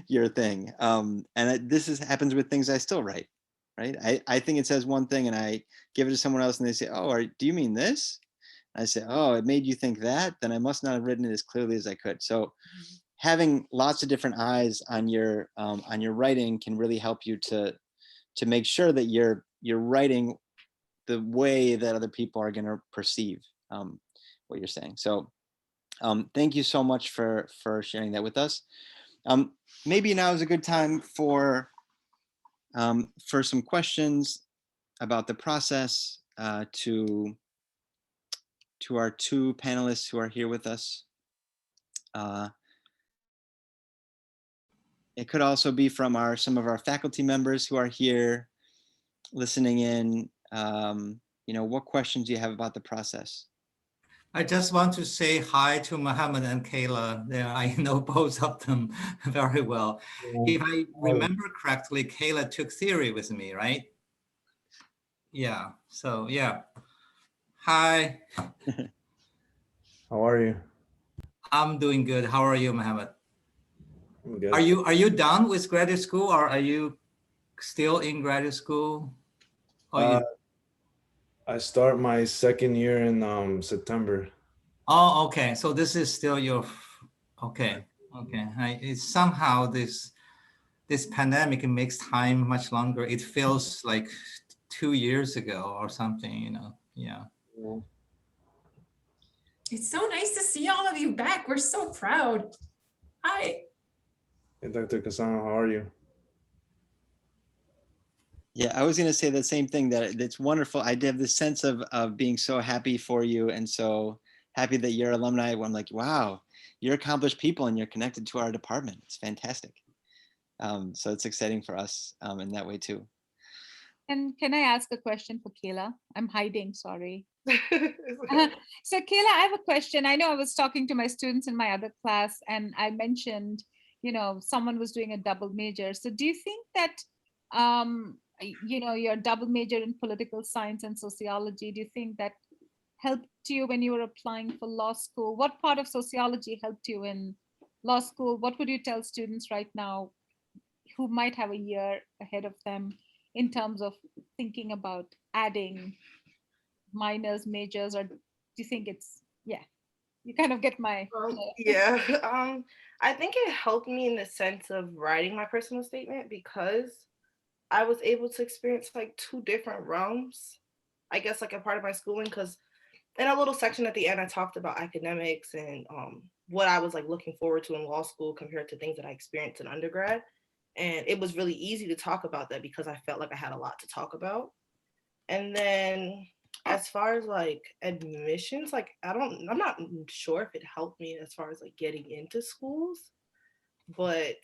your thing. And this happens with things I still write, right? I think it says one thing and I give it to someone else and they say, oh, do you mean this? And I say, oh, it made you think that? Then I must not have written it as clearly as I could. So having lots of different eyes on your writing can really help you to make sure that you're writing the way that other people are going to perceive what you're saying. So thank you so much for sharing that with us. Maybe now is a good time for some questions about the process to our 2 panelists who are here with us. It could also be from some of our faculty members who are here listening in. What questions do you have about the process? I just want to say hi to Mohammed and Kayla. I know both of them very well. If I remember correctly, Kayla took theory with me, right? Yeah, so yeah. Hi. How are you? I'm doing good. How are you, Mohammed? I'm good. Are you done with graduate school, or are you still in graduate school? I start my second year in September. Oh, okay. So this is still your, okay. It's somehow this pandemic makes time much longer. It feels like 2 years ago or something, Yeah. It's so nice to see all of you back. We're so proud. Hi. Hey, Dr. Kasama, how are you? Yeah, I was going to say the same thing, that it's wonderful. I have this sense of being so happy for you and so happy that you're alumni. I'm like, wow, you're accomplished people and you're connected to our department. It's fantastic. So it's exciting for us in that way too. And can I ask a question for Kayla? I'm hiding, sorry. It's okay. So Kayla, I have a question. I know I was talking to my students in my other class and I mentioned, someone was doing a double major. So do you think that, your double major in political science and sociology, do you think that helped you when you were applying for law school? What part of sociology helped you in law school? What would you tell students right now who might have a year ahead of them in terms of thinking about adding minors, majors, or do you think it's, you kind of get my... Yeah, I think it helped me in the sense of writing my personal statement because I was able to experience like two different realms, I guess, like a part of my schooling, because in a little section at the end, I talked about academics and what I was like looking forward to in law school compared to things that I experienced in undergrad. And it was really easy to talk about that because I felt like I had a lot to talk about. And then as far as like admissions, like I'm not sure if it helped me as far as like getting into schools, but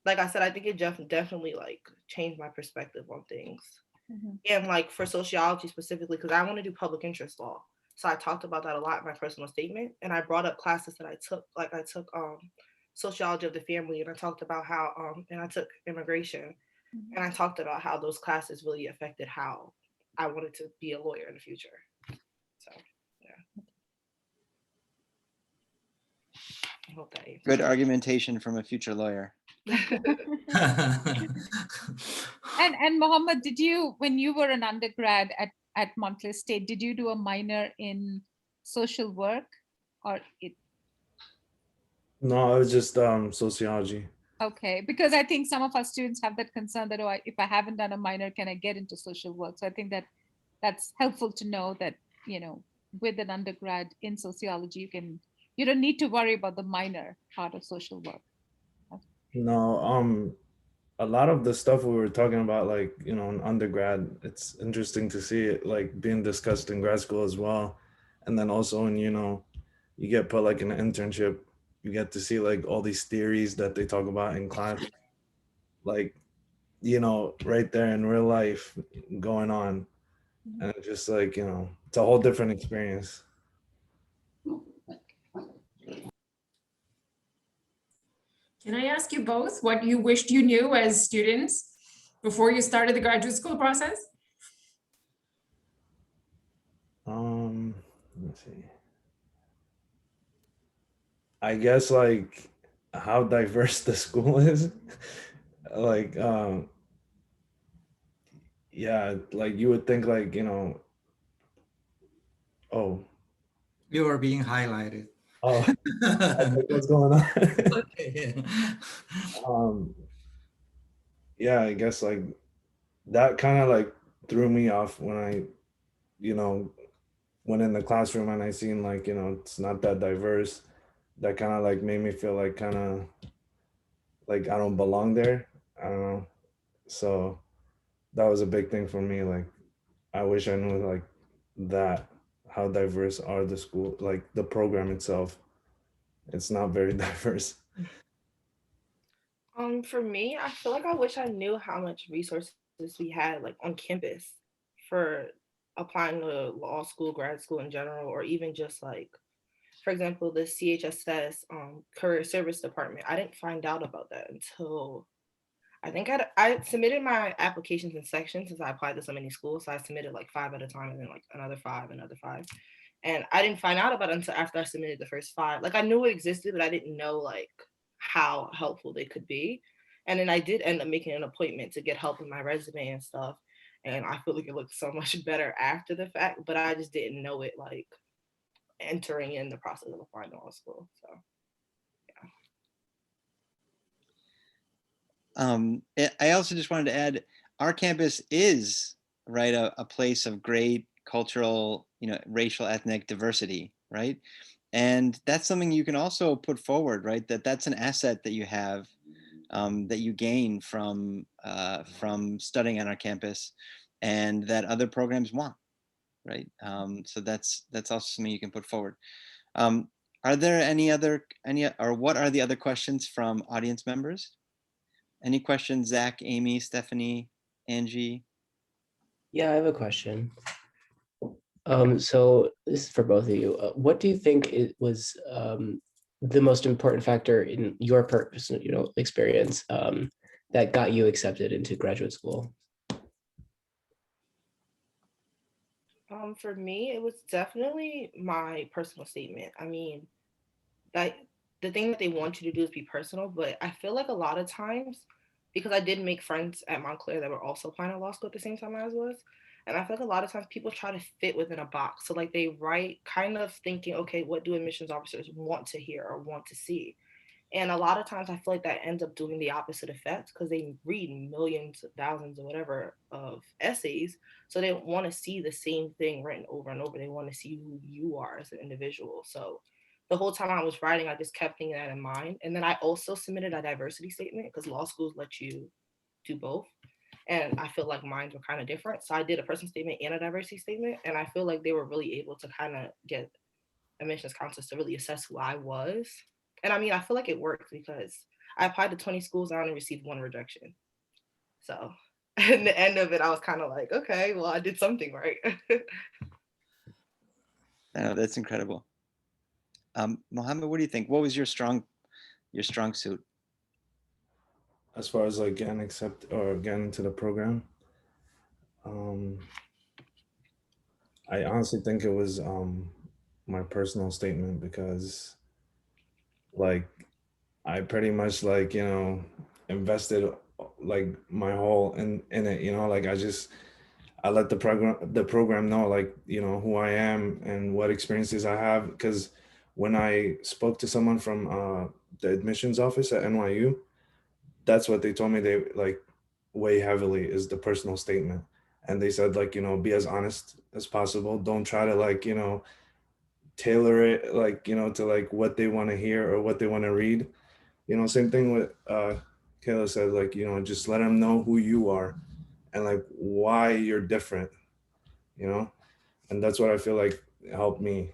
like I said, I think it definitely like changed my perspective on things. Mhm. And like for sociology specifically, because I want to do public interest law. So I talked about that a lot in my personal statement. And I brought up classes that I took, like I took sociology of the family, and I talked about how and I took immigration, Mhm. and I talked about how those classes really affected how I wanted to be a lawyer in the future. So yeah. I hope that answers. Good argumentation from a future lawyer. And Mohammed, did you, when you were an undergrad at Montclair State, did you do a minor in social work or it? No, it was just sociology. Okay, because I think some of our students have that concern that, oh, if I haven't done a minor, can I get into social work? So I think that that's helpful to know that, with an undergrad in sociology, you don't need to worry about the minor part of social work. No, a lot of the stuff we were talking about, like, in undergrad, it's interesting to see it like being discussed in grad school as well. And then also when, you get put like in an internship, you get to see like all these theories that they talk about in class, like, right there in real life going on. And it's just like, it's a whole different experience. Can I ask you both what you wished you knew as students before you started the graduate school process? Let's see. I guess like how diverse the school is. Like, yeah, like you would think like, oh, You are being highlighted. oh, what's going on? Okay. Yeah, I guess like that kind of like threw me off when I, went in the classroom and I seen like, it's not that diverse. That kind of like made me feel like kind of like I don't belong there. I don't know. So that was a big thing for me. Like, I wish I knew like that, how diverse are the school, like the program itself. It's not very diverse. For me, I feel like I wish I knew how much resources we had like on campus for applying to law school, grad school in general, or even just like, for example, the CHSS career service department. I didn't find out about that until I think I submitted my applications in sections since I applied to so many schools. So I submitted like 5 at a time and then like another 5, another 5. And I didn't find out about it until after I submitted the first 5. Like I knew it existed, but I didn't know like how helpful they could be. And then I did end up making an appointment to get help with my resume and stuff. And I feel like it looked so much better after the fact, but I just didn't know it like entering in the process of applying to law school. So I also just wanted to add, our campus is right a place of great cultural, racial, ethnic diversity, right? And that's something you can also put forward, right? That's an asset that you have, that you gain from studying on our campus, and that other programs want, right? So that's also something you can put forward. Are there what are the other questions from audience members? Any questions, Zach, Amy, Stephanie, Angie? Yeah, I have a question. So this is for both of you. What do you think it was the most important factor in your personal, experience that got you accepted into graduate school? for me, it was definitely my personal statement. I mean, that the thing that they want you to do is be personal, but I feel like a lot of times, because I did make friends at Montclair that were also applying to law school at the same time as was, and I feel like a lot of times people try to fit within a box. So like they write kind of thinking, okay, what do admissions officers want to hear or want to see? And a lot of times I feel like that ends up doing the opposite effect because they read millions, thousands, or whatever of essays. So they want to see the same thing written over and over. They want to see who you are as an individual. So the whole time I was writing, I just kept thinking that in mind. And then I also submitted a diversity statement because law schools let you do both. And I feel like mine were kind of different. So I did a personal statement and a diversity statement. And I feel like they were really able to kind of get admissions counselors to really assess who I was. And I mean, I feel like it worked because I applied to 20 schools and I only received 1 rejection. So at the end of it, I was kind of like, okay, well, I did something right. Oh, that's incredible. Mohammed, what do you think? What was your strong suit? As far as like getting into the program, I honestly think it was my personal statement because like I pretty much like invested like my whole in it, like I let the program know like who I am and what experiences I have, because when I spoke to someone from the admissions office at NYU, that's what they told me they like weigh heavily is the personal statement. And they said like be as honest as possible, don't try to like tailor it like to like what they want to hear or what they want to read. Same thing with Kayla said, like just let them know who you are and like why you're different, and that's what I feel like helped me.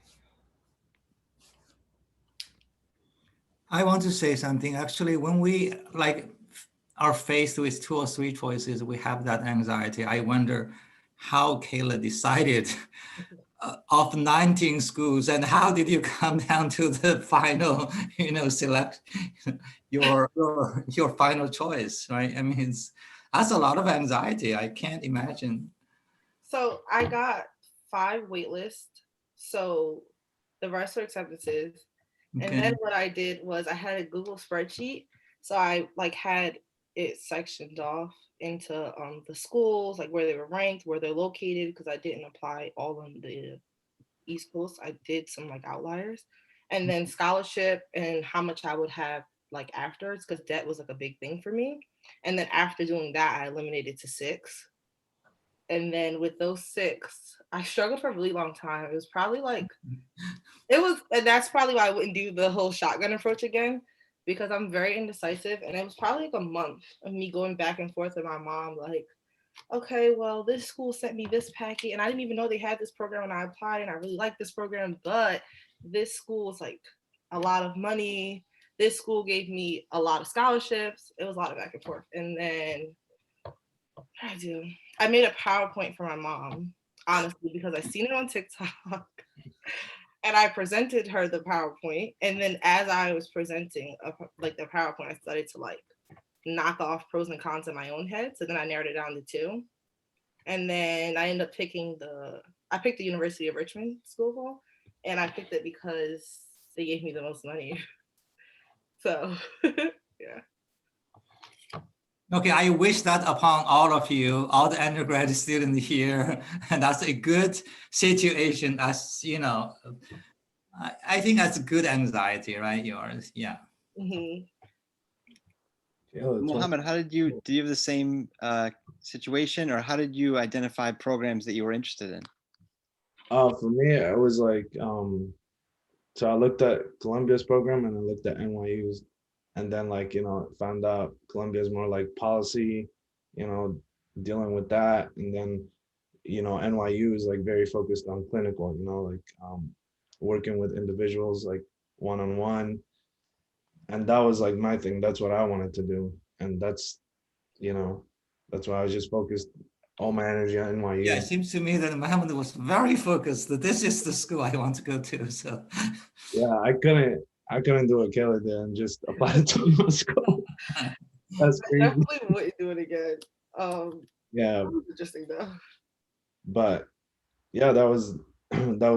I want to say something. Actually, when we are faced with 2 or 3 choices, we have that anxiety. I wonder how Kayla decided of 19 schools, and how did you come down to the final, select your final choice, right? I mean, that's a lot of anxiety. I can't imagine. So I got 5 waitlists. So the rest are acceptances. Okay. And then what I did was I had a Google spreadsheet. So I like had it sectioned off into the schools, like where they were ranked, where they're located, because I didn't apply all on the East Coast. I did some like outliers. And then scholarship and how much I would have like afterwards, because debt was like a big thing for me. And then after doing that, I eliminated to 6. And then with those 6, I struggled for a really long time. It was probably like, and that's probably why I wouldn't do the whole shotgun approach again, because I'm very indecisive. And it was probably like a month of me going back and forth with my mom, like, okay, well, this school sent me this packet and I didn't even know they had this program when I applied and I really like this program, but this school is like a lot of money. this school gave me a lot of scholarships. It was a lot of back and forth. And then what did I do? I made a PowerPoint for my mom, honestly, because I seen it on TikTok. And I presented her the PowerPoint. And then as I was presenting like the PowerPoint, I started to like knock off pros and cons in my own head. So then I narrowed it down to 2. And then I ended up picking I picked the University of Richmond School of Law. And I picked it because they gave me the most money. So, yeah. Okay, I wish that upon all of you, all the undergraduate students here, and that's a good situation. As you know, I think that's a good anxiety, right? Yours, yeah. Mm-hmm. Mohammed, do you have the same situation, or how did you identify programs that you were interested in? For me, it was like, so I looked at Columbia's program and I looked at NYU's, and then like, found out Columbia's more like policy, dealing with that. And then, NYU is like very focused on clinical, like working with individuals like one-on-one. And that was like my thing. That's what I wanted to do. And that's why I was just focused all my energy on NYU. Yeah, it seems to me that Mohammed was very focused that this is the school I want to go to. So yeah, I couldn't do what Kayla did and just apply to my school. That's crazy. I definitely wouldn't do it again. Yeah. That was interesting though. But yeah, that was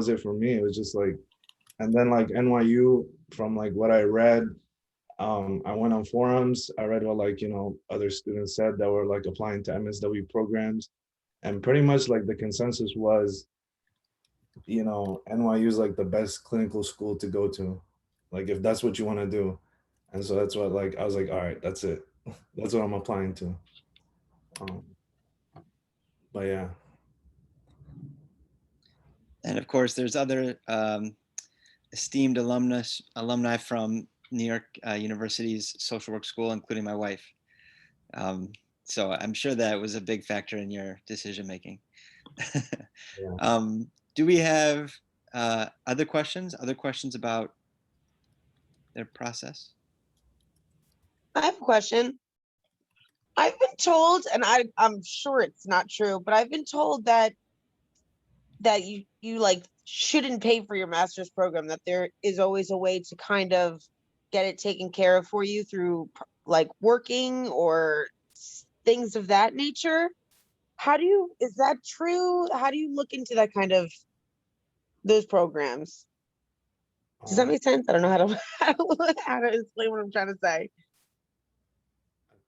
it for me. It was just like, and then like NYU, from like what I read, I went on forums. I read what like, other students said that were like applying to MSW programs. And pretty much like the consensus was, NYU is like the best clinical school to go to, like if that's what you want to do. And so that's what like, I was like, all right, that's it. That's what I'm applying to. But yeah. And of course, there's other esteemed alumni from New York University's social work school, including my wife. So I'm sure that was a big factor in your decision making. Yeah. Do we have other questions? Other questions about their process? I have a question. I've been told, and I'm sure it's not true, but I've been told that you like shouldn't pay for your master's program, that there is always a way to kind of get it taken care of for you through like working or things of that nature. Is that true? How do you look into that kind of those programs? Does that make sense? I don't know how to explain what I'm trying to say.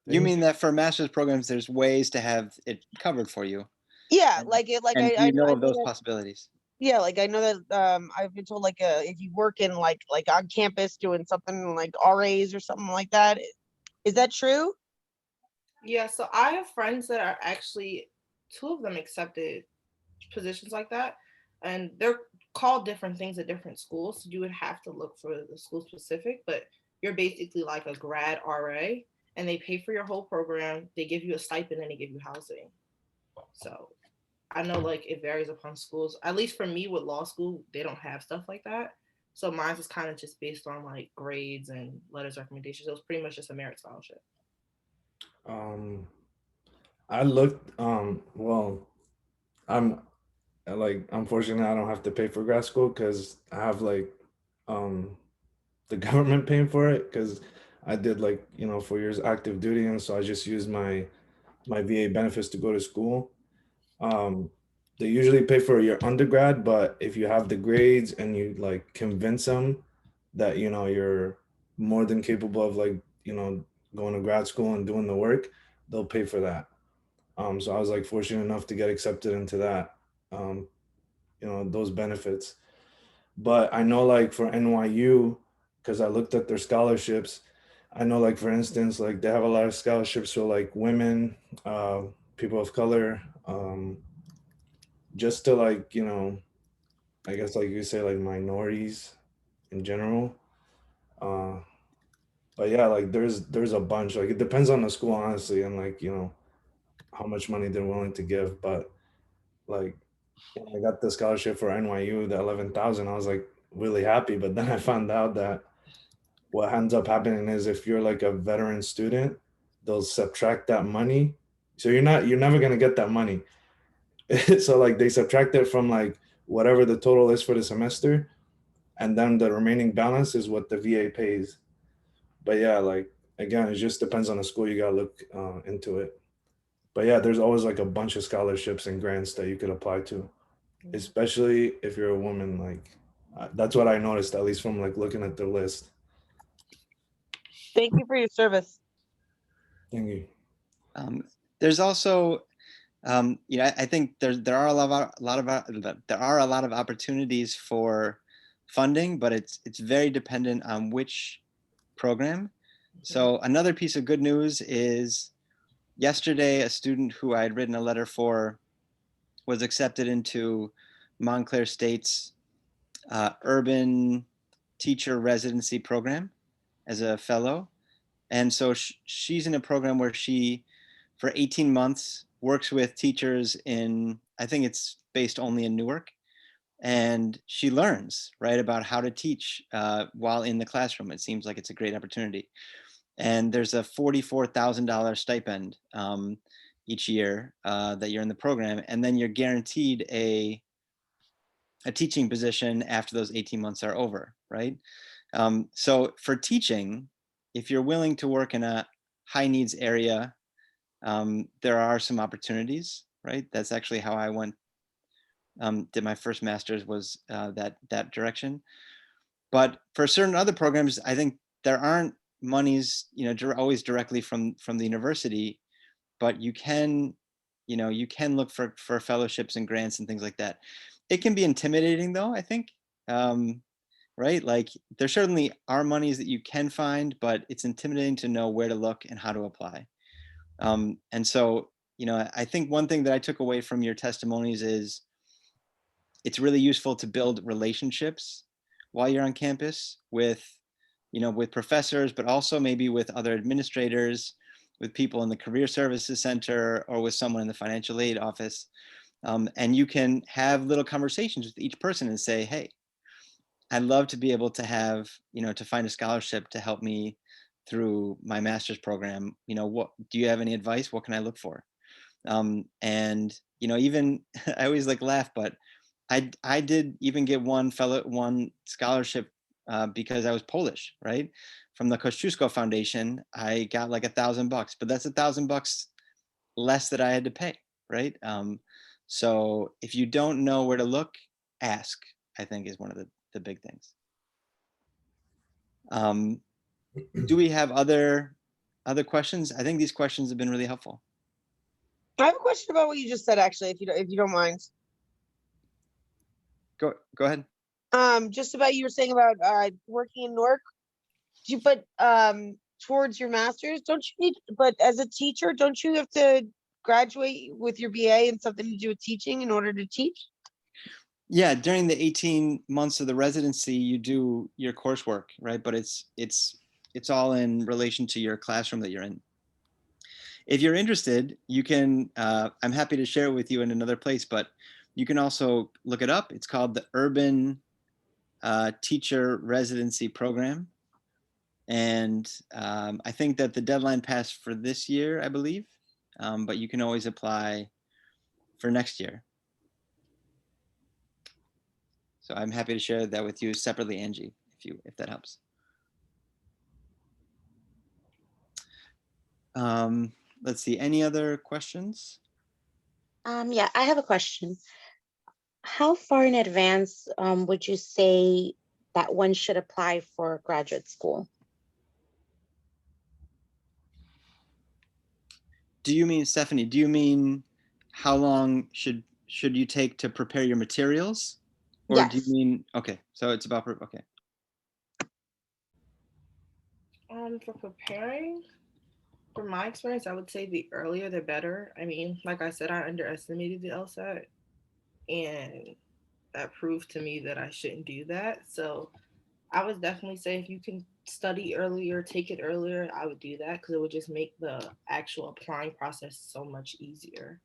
You mean that for master's programs, there's ways to have it covered for you? Yeah, And, like it, like and I you know I of those that, possibilities. yeah, like I know that I've been told like if you work in like on campus doing something like RAs or something like that. Is that true? Yeah, so I have friends that are actually, 2 of them accepted positions like that, and they're called different things at different schools. So you would have to look for the school specific, but you're basically like a grad RA, and they pay for your whole program. They give you a stipend and they give you housing. So I know like it varies upon schools. At least for me with law school, they don't have stuff like that. So mine is kind of just based on like grades and letters of recommendation. So it was pretty much just a merit scholarship. I looked, well, I'm like, unfortunately, I don't have to pay for grad school because I have like the government paying for it, because I did like 4 years active duty, and so I just used my VA benefits to go to school. They usually pay for your undergrad, but if you have the grades and you like convince them that you're more than capable of like going to grad school and doing the work, they'll pay for that. So I was like fortunate enough to get accepted into that, those benefits. But I know like for NYU, because I looked at their scholarships, I know like for instance, like they have a lot of scholarships for like women, people of color, just to like, I guess like you say like minorities in general. But yeah, like there's a bunch, like it depends on the school honestly, and like how much money they're willing to give. But like when I got the scholarship for NYU, the 11,000, I was like really happy. But then I found out that what ends up happening is if you're like a veteran student, they'll subtract that money. So you're never gonna get that money. So like they subtract it from like whatever the total is for the semester, and then the remaining balance is what the VA pays. But yeah, like again, it just depends on the school. You gotta look into it. But yeah, there's always like a bunch of scholarships and grants that you could apply to, especially if you're a woman. Like that's what I noticed, at least from like looking at the list. Thank you for your service. Thank you. There's also, I think there are a lot of opportunities for funding, but it's very dependent on which program. So another piece of good news is yesterday, a student who I had written a letter for was accepted into Montclair State's urban teacher residency program as a fellow. And so she's in a program where she, for 18 months, works with teachers in, I think it's based only in Newark. And she learns, right, about how to teach while in the classroom. It seems like it's a great opportunity. And there's a $44,000 stipend each year that you're in the program. And then you're guaranteed a teaching position after those 18 months are over, right? So for teaching, if you're willing to work in a high needs area, there are some opportunities, right? That's actually how I went, did my first master's was that direction. But for certain other programs, I think there aren't monies, always directly from the university, but you can look for fellowships and grants and things like that. It can be intimidating though, I think, right? Like there certainly are monies that you can find, but it's intimidating to know where to look and how to apply. And so, I think one thing that I took away from your testimonies is it's really useful to build relationships while you're on campus with professors, but also maybe with other administrators, with people in the Career Services Center, or with someone in the financial aid office. And you can have little conversations with each person and say, hey, I'd love to be able to have, to find a scholarship to help me through my master's program. What do you have any advice? What can I look for? And even I always laugh, but I did even get one scholarship because I was Polish, right? From the Kosciuszko Foundation, I got like $1,000, but that's $1,000 less that I had to pay, right? So if you don't know where to look, ask, I think is one of the big things. Do we have other questions? I think these questions have been really helpful. I have a question about what you just said, actually, if you don't mind. Go ahead. Just about you were saying about working in Newark. But towards your master's, don't you need? But as a teacher, don't you have to graduate with your BA and something to do with teaching in order to teach? Yeah, during the 18 months of the residency, you do your coursework, right? But it's all in relation to your classroom that you're in. If you're interested, you can, I'm happy to share it with you in another place, but you can also look it up. It's called the Urban Teacher Residency Program. And I think that the deadline passed for this year, I believe, but you can always apply for next year. So I'm happy to share that with you separately, Angie, if that helps. Let's see, any other questions? Yeah, I have a question. How far in advance would you say that one should apply for graduate school? Do you mean, Stephanie, do you mean how long should you take to prepare your materials? Or yes. do you mean, okay, so it's about, okay. For preparing, from my experience, I would say the earlier the better. I mean, like I said, I underestimated the LSAT, and that proved to me that I shouldn't do that. So I would definitely say if you can study earlier, take it earlier, I would do that because it would just make the actual applying process so much easier.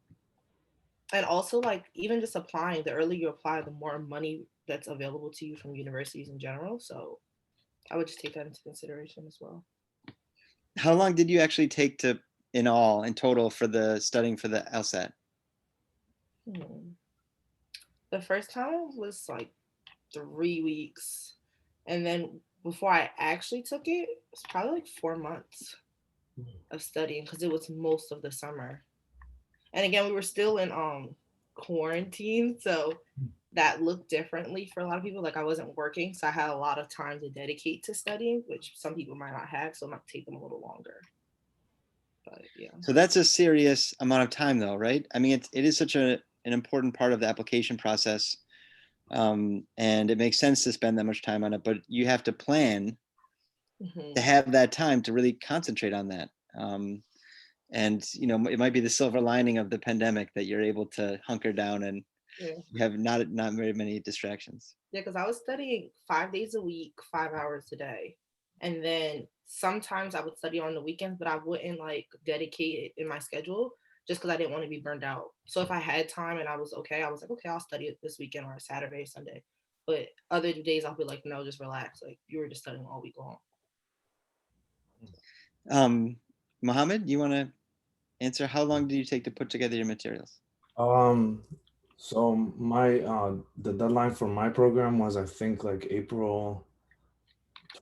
And also, even just applying, the earlier you apply, the more money that's available to you from universities in general. So I would just take that into consideration as well. How long did you actually take to, in total, for the studying for the LSAT? The first time was like 3 weeks. And then before I actually took it, it's probably like 4 months of studying because it was most of the summer. And again, we were still in quarantine, so that looked differently for a lot of people. Like I wasn't working, so I had a lot of time to dedicate to studying, which some people might not have, so it might take them a little longer. But yeah. So that's a serious amount of time though, right? I mean, it is such an important part of the application process. And it makes sense to spend that much time on it, but you have to plan to have that time to really concentrate on that. And it might be the silver lining of the pandemic that you're able to hunker down and you have not very many distractions. Yeah, because I was studying 5 days a week, 5 hours a day. And then sometimes I would study on the weekends, but I wouldn't like dedicate it in my schedule just because I didn't want to be burned out. So if I had time and I was okay, I was like, okay, I'll study it this weekend or Saturday, Sunday. But other days I'll be like, no, just relax. Like you were just studying all week long. Mohammed, you want to answer? How long did you take to put together your materials? So my the deadline for my program was I think like April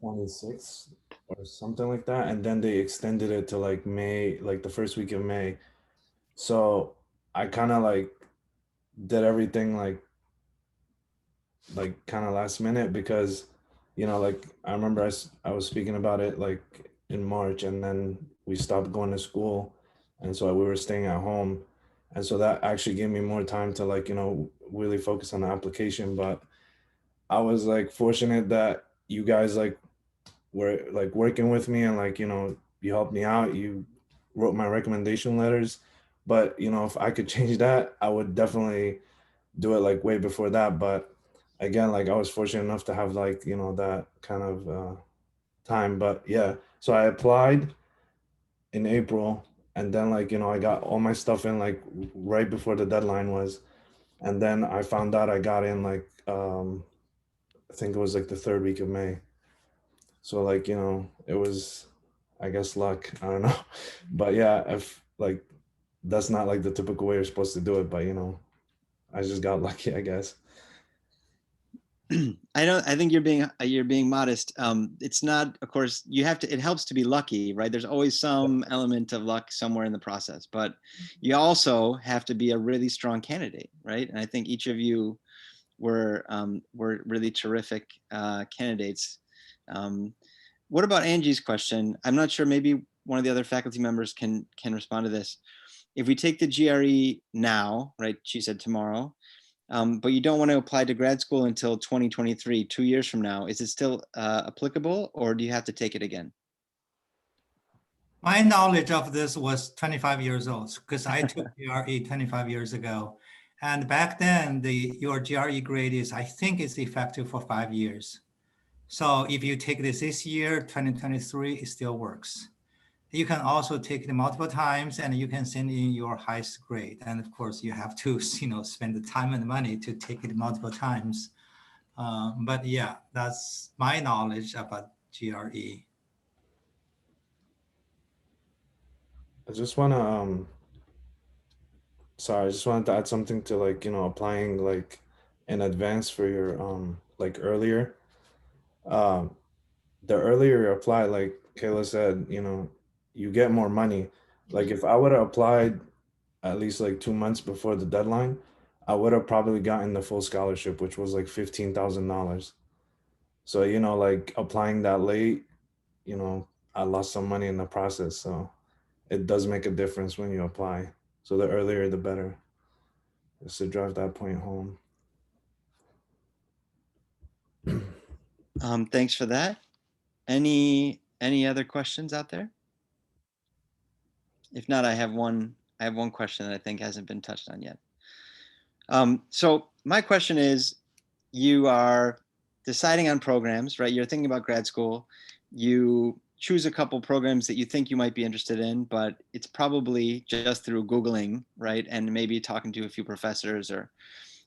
26th or something like that, and then they extended it to like May, like the first week of May. So I kind of like did everything like kind of last minute because like I remember I was speaking about it like in March, and then we stopped going to school, and so we were staying at home, and so that actually gave me more time to like really focus on the application. But I was like fortunate that you guys like were like working with me, and like you helped me out, you wrote my recommendation letters. But if I could change that, I would definitely do it like way before that. But again, like I was fortunate enough to have like that kind of time. But yeah, so I applied in April, and then like I got all my stuff in like right before the deadline was, and then I found out I got in like I think it was like the third week of May. So like it was, I guess, luck, I don't know. But yeah, if like that's not like the typical way you're supposed to do it, but I just got lucky, I guess. I think you're being modest. It's not, of course, it helps to be lucky, right? There's always some element of luck somewhere in the process, but you also have to be a really strong candidate, right? And I think each of you were really terrific candidates. What about Angie's question? I'm not sure, maybe one of the other faculty members can respond to this. If we take the GRE now, right, she said tomorrow, but you don't want to apply to grad school until 2023, 2 years from now, is it still applicable, or do you have to take it again? My knowledge of this was 25 years old because I took GRE 25 years ago. And back then, your GRE grade is, I think, is effective for 5 years. So if you take this year, 2023, it still works. You can also take it multiple times, and you can send in your highest grade. And of course, you have to spend the time and money to take it multiple times. But yeah, that's my knowledge about GRE. I just want to sorry, I just wanted to add something to like applying like in advance for your like earlier. The earlier you apply, like Kayla said, you get more money. Like if I would have applied at least like 2 months before the deadline, I would have probably gotten the full scholarship, which was like $15,000. So like applying that late, I lost some money in the process. So it does make a difference when you apply. So the earlier the better. Just to drive that point home. Thanks for that. Any other questions out there? If not, I have one question that I think hasn't been touched on yet. So my question is, you are deciding on programs, right? You're thinking about grad school. You choose a couple programs that you think you might be interested in, but it's probably just through Googling, right? And maybe talking to a few professors or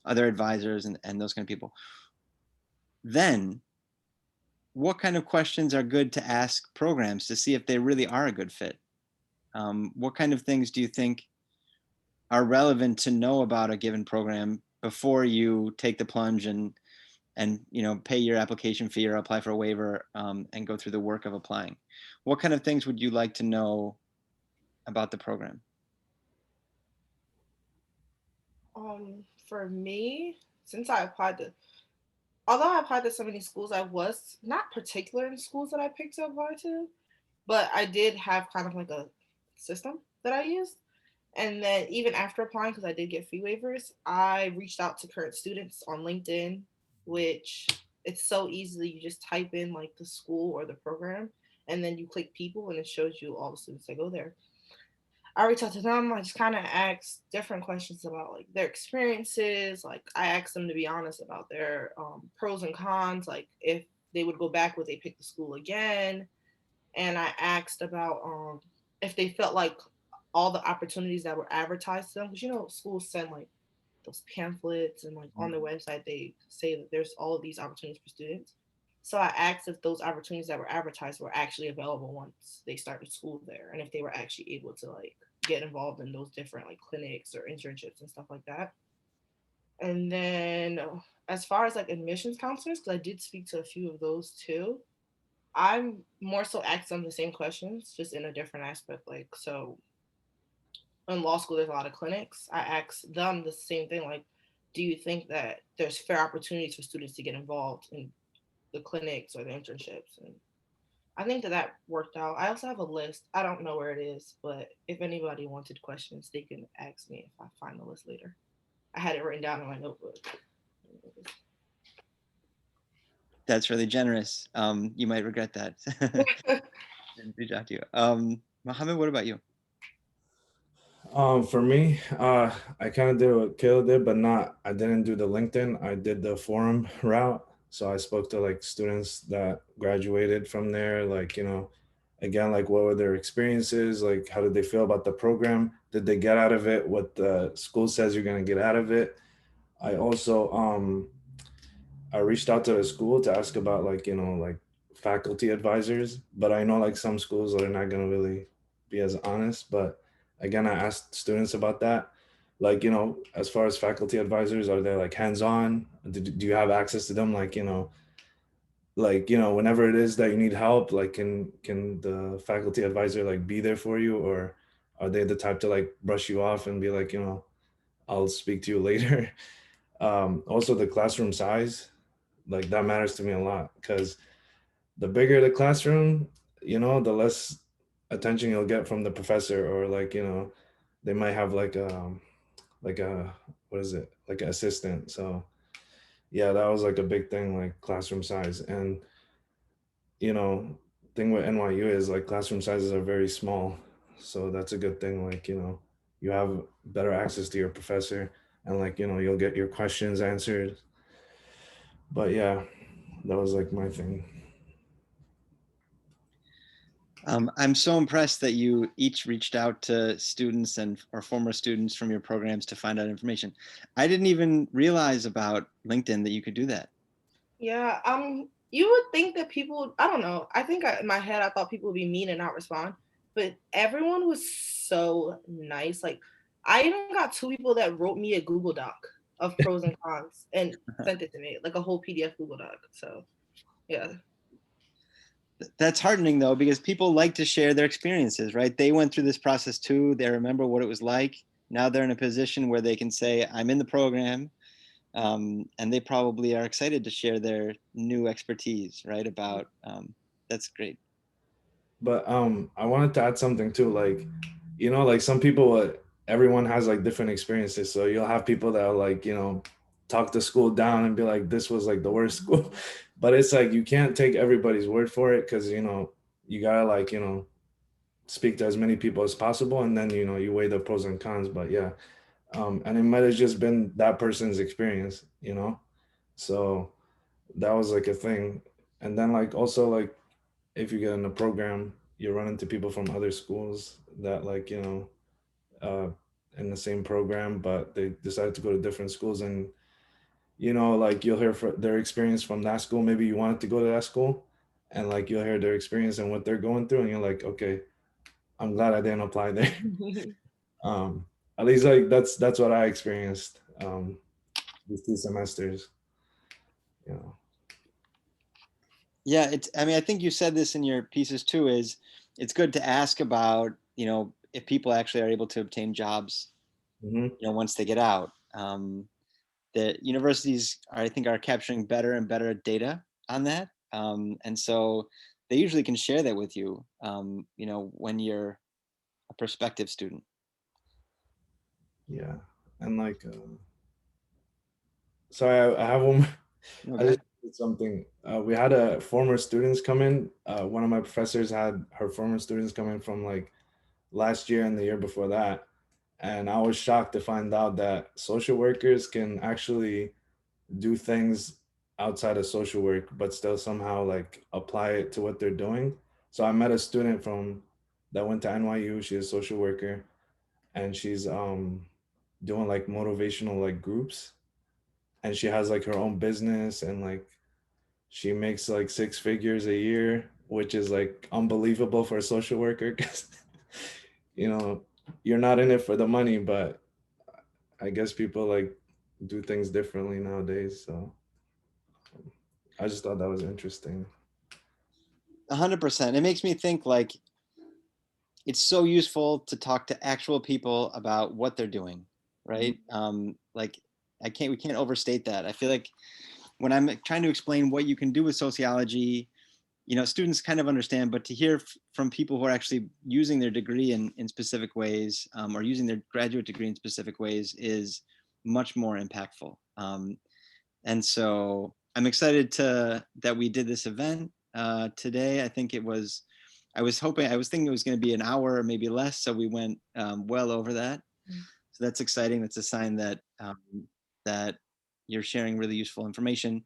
other advisors and those kind of people. Then what kind of questions are good to ask programs to see if they really are a good fit? What kind of things do you think are relevant to know about a given program before you take the plunge and pay your application fee or apply for a waiver and go through the work of applying? What kind of things would you like to know about the program? For me, since I although I applied to so many schools, I was not particular in schools that I picked to apply to, but I did have kind of like a system that I used. And then even after applying, because I did get fee waivers, I reached out to current students on LinkedIn, which it's so easily, you just type in like the school or the program, and then you click people and it shows you all the students that go there. I reached out to them. I just kind of asked different questions about like their experiences. Like I asked them to be honest about their pros and cons, like if they would go back, would they pick the school again? And I asked about if they felt like all the opportunities that were advertised to them, because schools send like those pamphlets and like on their website they say that there's all of these opportunities for students. So I asked if those opportunities that were advertised were actually available once they started school there, and if they were actually able to like get involved in those different like clinics or internships and stuff like that. And then as far as like admissions counselors, because I did speak to a few of those too, I'm more so asked them the same questions, just in a different aspect. Like, so in law school, there's a lot of clinics. I ask them the same thing. Like, do you think that there's fair opportunities for students to get involved in the clinics or the internships? And I think that worked out. I also have a list. I don't know where it is, but if anybody wanted questions, they can ask me if I find the list later. I had it written down in my notebook. That's really generous. You might regret that. Reach out to you. Mohammed, what about you? For me, I kind of did what Kayla did, but I didn't do the LinkedIn. I did the forum route. So I spoke to like students that graduated from there, like, again, like what were their experiences? Like, how did they feel about the program? Did they get out of it what the school says you're going to get out of it? I also, I reached out to the school to ask about like, like faculty advisors, but I know like some schools are not going to really be as honest. But again, I asked students about that. Like, as far as faculty advisors, are they like hands-on? Do you have access to them? Like, whenever it is that you need help, like, can the faculty advisor like be there for you? Or are they the type to like brush you off and be like, I'll speak to you later? Also the classroom size, like that matters to me a lot, because the bigger the classroom, the less attention you'll get from the professor, or like, they might have like a what is it, like an assistant. So yeah, that was like a big thing, like classroom size. And thing with NYU is like classroom sizes are very small, so that's a good thing. Like, you have better access to your professor, and like, you'll get your questions answered. But yeah, that was like my thing. I'm so impressed that you each reached out to students or former students from your programs to find out information. I didn't even realize about LinkedIn that you could do that. Yeah, you would think that people, I don't know. I think in my head, I thought people would be mean and not respond, but everyone was so nice. Like, I even got 2 people that wrote me a Google Doc of pros and cons and sent it to me, like a whole PDF Google Doc. So, yeah. That's heartening though, because people like to share their experiences, right? They went through this process too. They remember what it was like. Now they're in a position where they can say, I'm in the program. And they probably are excited to share their new expertise, right? About, that's great. But I wanted to add something too, like, like some people, everyone has like different experiences. So you'll have people that are like, talk the school down and be like, this was like the worst school. But it's like, you can't take everybody's word for it, because, you gotta like, speak to as many people as possible. And then, you weigh the pros and cons. But yeah, and it might have just been that person's experience, so that was like a thing. And then like also like, if you get in a program, you run into people from other schools that like, in the same program, but they decided to go to different schools. And like, you'll hear their experience from that school. Maybe you wanted to go to that school, and like you'll hear their experience and what they're going through, and you're like, okay, I'm glad I didn't apply there. At least like that's what I experienced these 2 semesters. You know. Yeah, I mean, I think you said this in your pieces too, is it's good to ask about, if people actually are able to obtain jobs, once they get out. The universities, I think, are capturing better and better data on that. And so they usually can share that with you, when you're a prospective student. Yeah, and like, sorry, I have one. I just did something. We had a former students come in. One of my professors had her former students come in from like last year and the year before that, and I was shocked to find out that social workers can actually do things outside of social work, but still somehow like apply it to what they're doing. So I met a student that went to NYU. She's a social worker, and she's doing like motivational like groups, and she has like her own business, and like she makes like 6 figures a year, which is like unbelievable for a social worker, because you're not in it for the money, but I guess people like do things differently nowadays. So I just thought that was interesting. 100%. It makes me think like it's so useful to talk to actual people about what they're doing, right? Like we can't overstate that. I feel like when I'm trying to explain what you can do with sociology, students kind of understand, but to hear from people who are actually using their degree in specific ways, or using their graduate degree in specific ways, is much more impactful. And so I'm excited that we did this event today. I think I was thinking it was going to be an hour or maybe less, so we went well over that. So that's exciting. That's a sign that that you're sharing really useful information,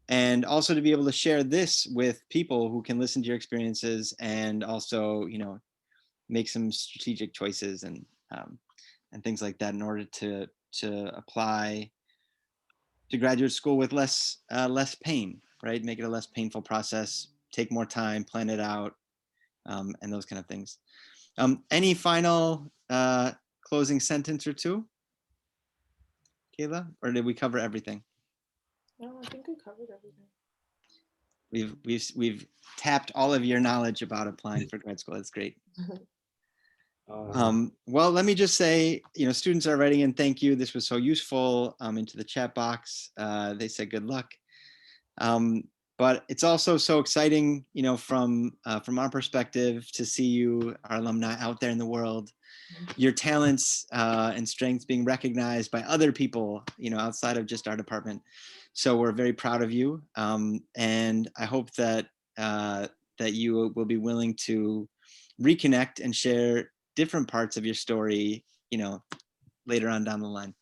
and also to be able to share this with people who can listen to your experiences and also, make some strategic choices and things like that in order to apply to graduate school with less pain, right? Make it a less painful process, take more time, plan it out, and those kind of things. Any final closing sentence or two, Kayla, or did we cover everything? No, I think we covered everything. We've tapped all of your knowledge about applying for grad school. That's great. Well, let me just say, students are writing in thank you. This was so useful into the chat box. They said good luck. But it's also so exciting, from our perspective, to see you, our alumni, out there in the world, your talents and strengths being recognized by other people, outside of just our department. So we're very proud of you, and I hope that that you will be willing to reconnect and share different parts of your story, later on down the line.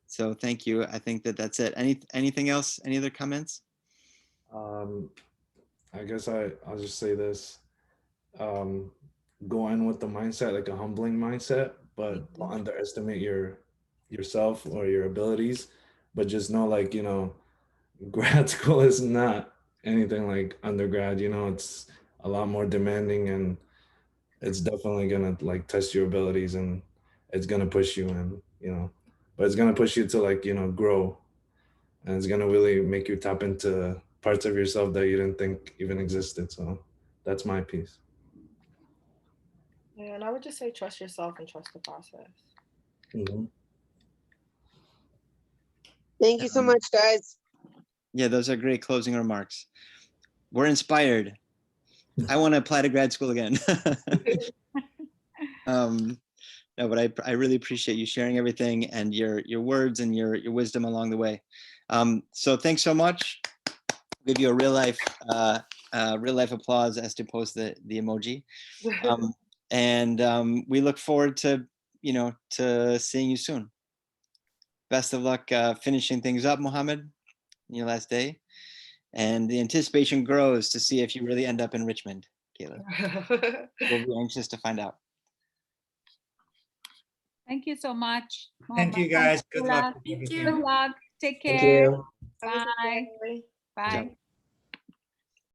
So thank you. I think that's it. Anything else? Any other comments? I guess I'll just say this. Go in with the mindset, like a humbling mindset, but don't underestimate yourself or your abilities. But just know, like, grad school is not anything like undergrad. It's a lot more demanding, and it's definitely gonna like test your abilities, and it's gonna push you, and but it's gonna push you to like grow, and it's gonna really make you tap into parts of yourself that you didn't think even existed. So that's my piece. Yeah, and I would just say trust yourself and trust the process. Thank you so much, guys. Yeah, those are great closing remarks. We're inspired. I want to apply to grad school again. No, but I really appreciate you sharing everything and your words and your wisdom along the way. So thanks so much. I'll give you a real life applause as to post the emoji. And we look forward to to seeing you soon. Best of luck finishing things up, Mohammed, in your last day. And the anticipation grows to see if you really end up in Richmond, Kayla. We'll be anxious to find out. Thank you so much. Thank you, guys. Good luck. Thank you. Good luck. Take Thank care. you. Have a good Bye. day. Bye.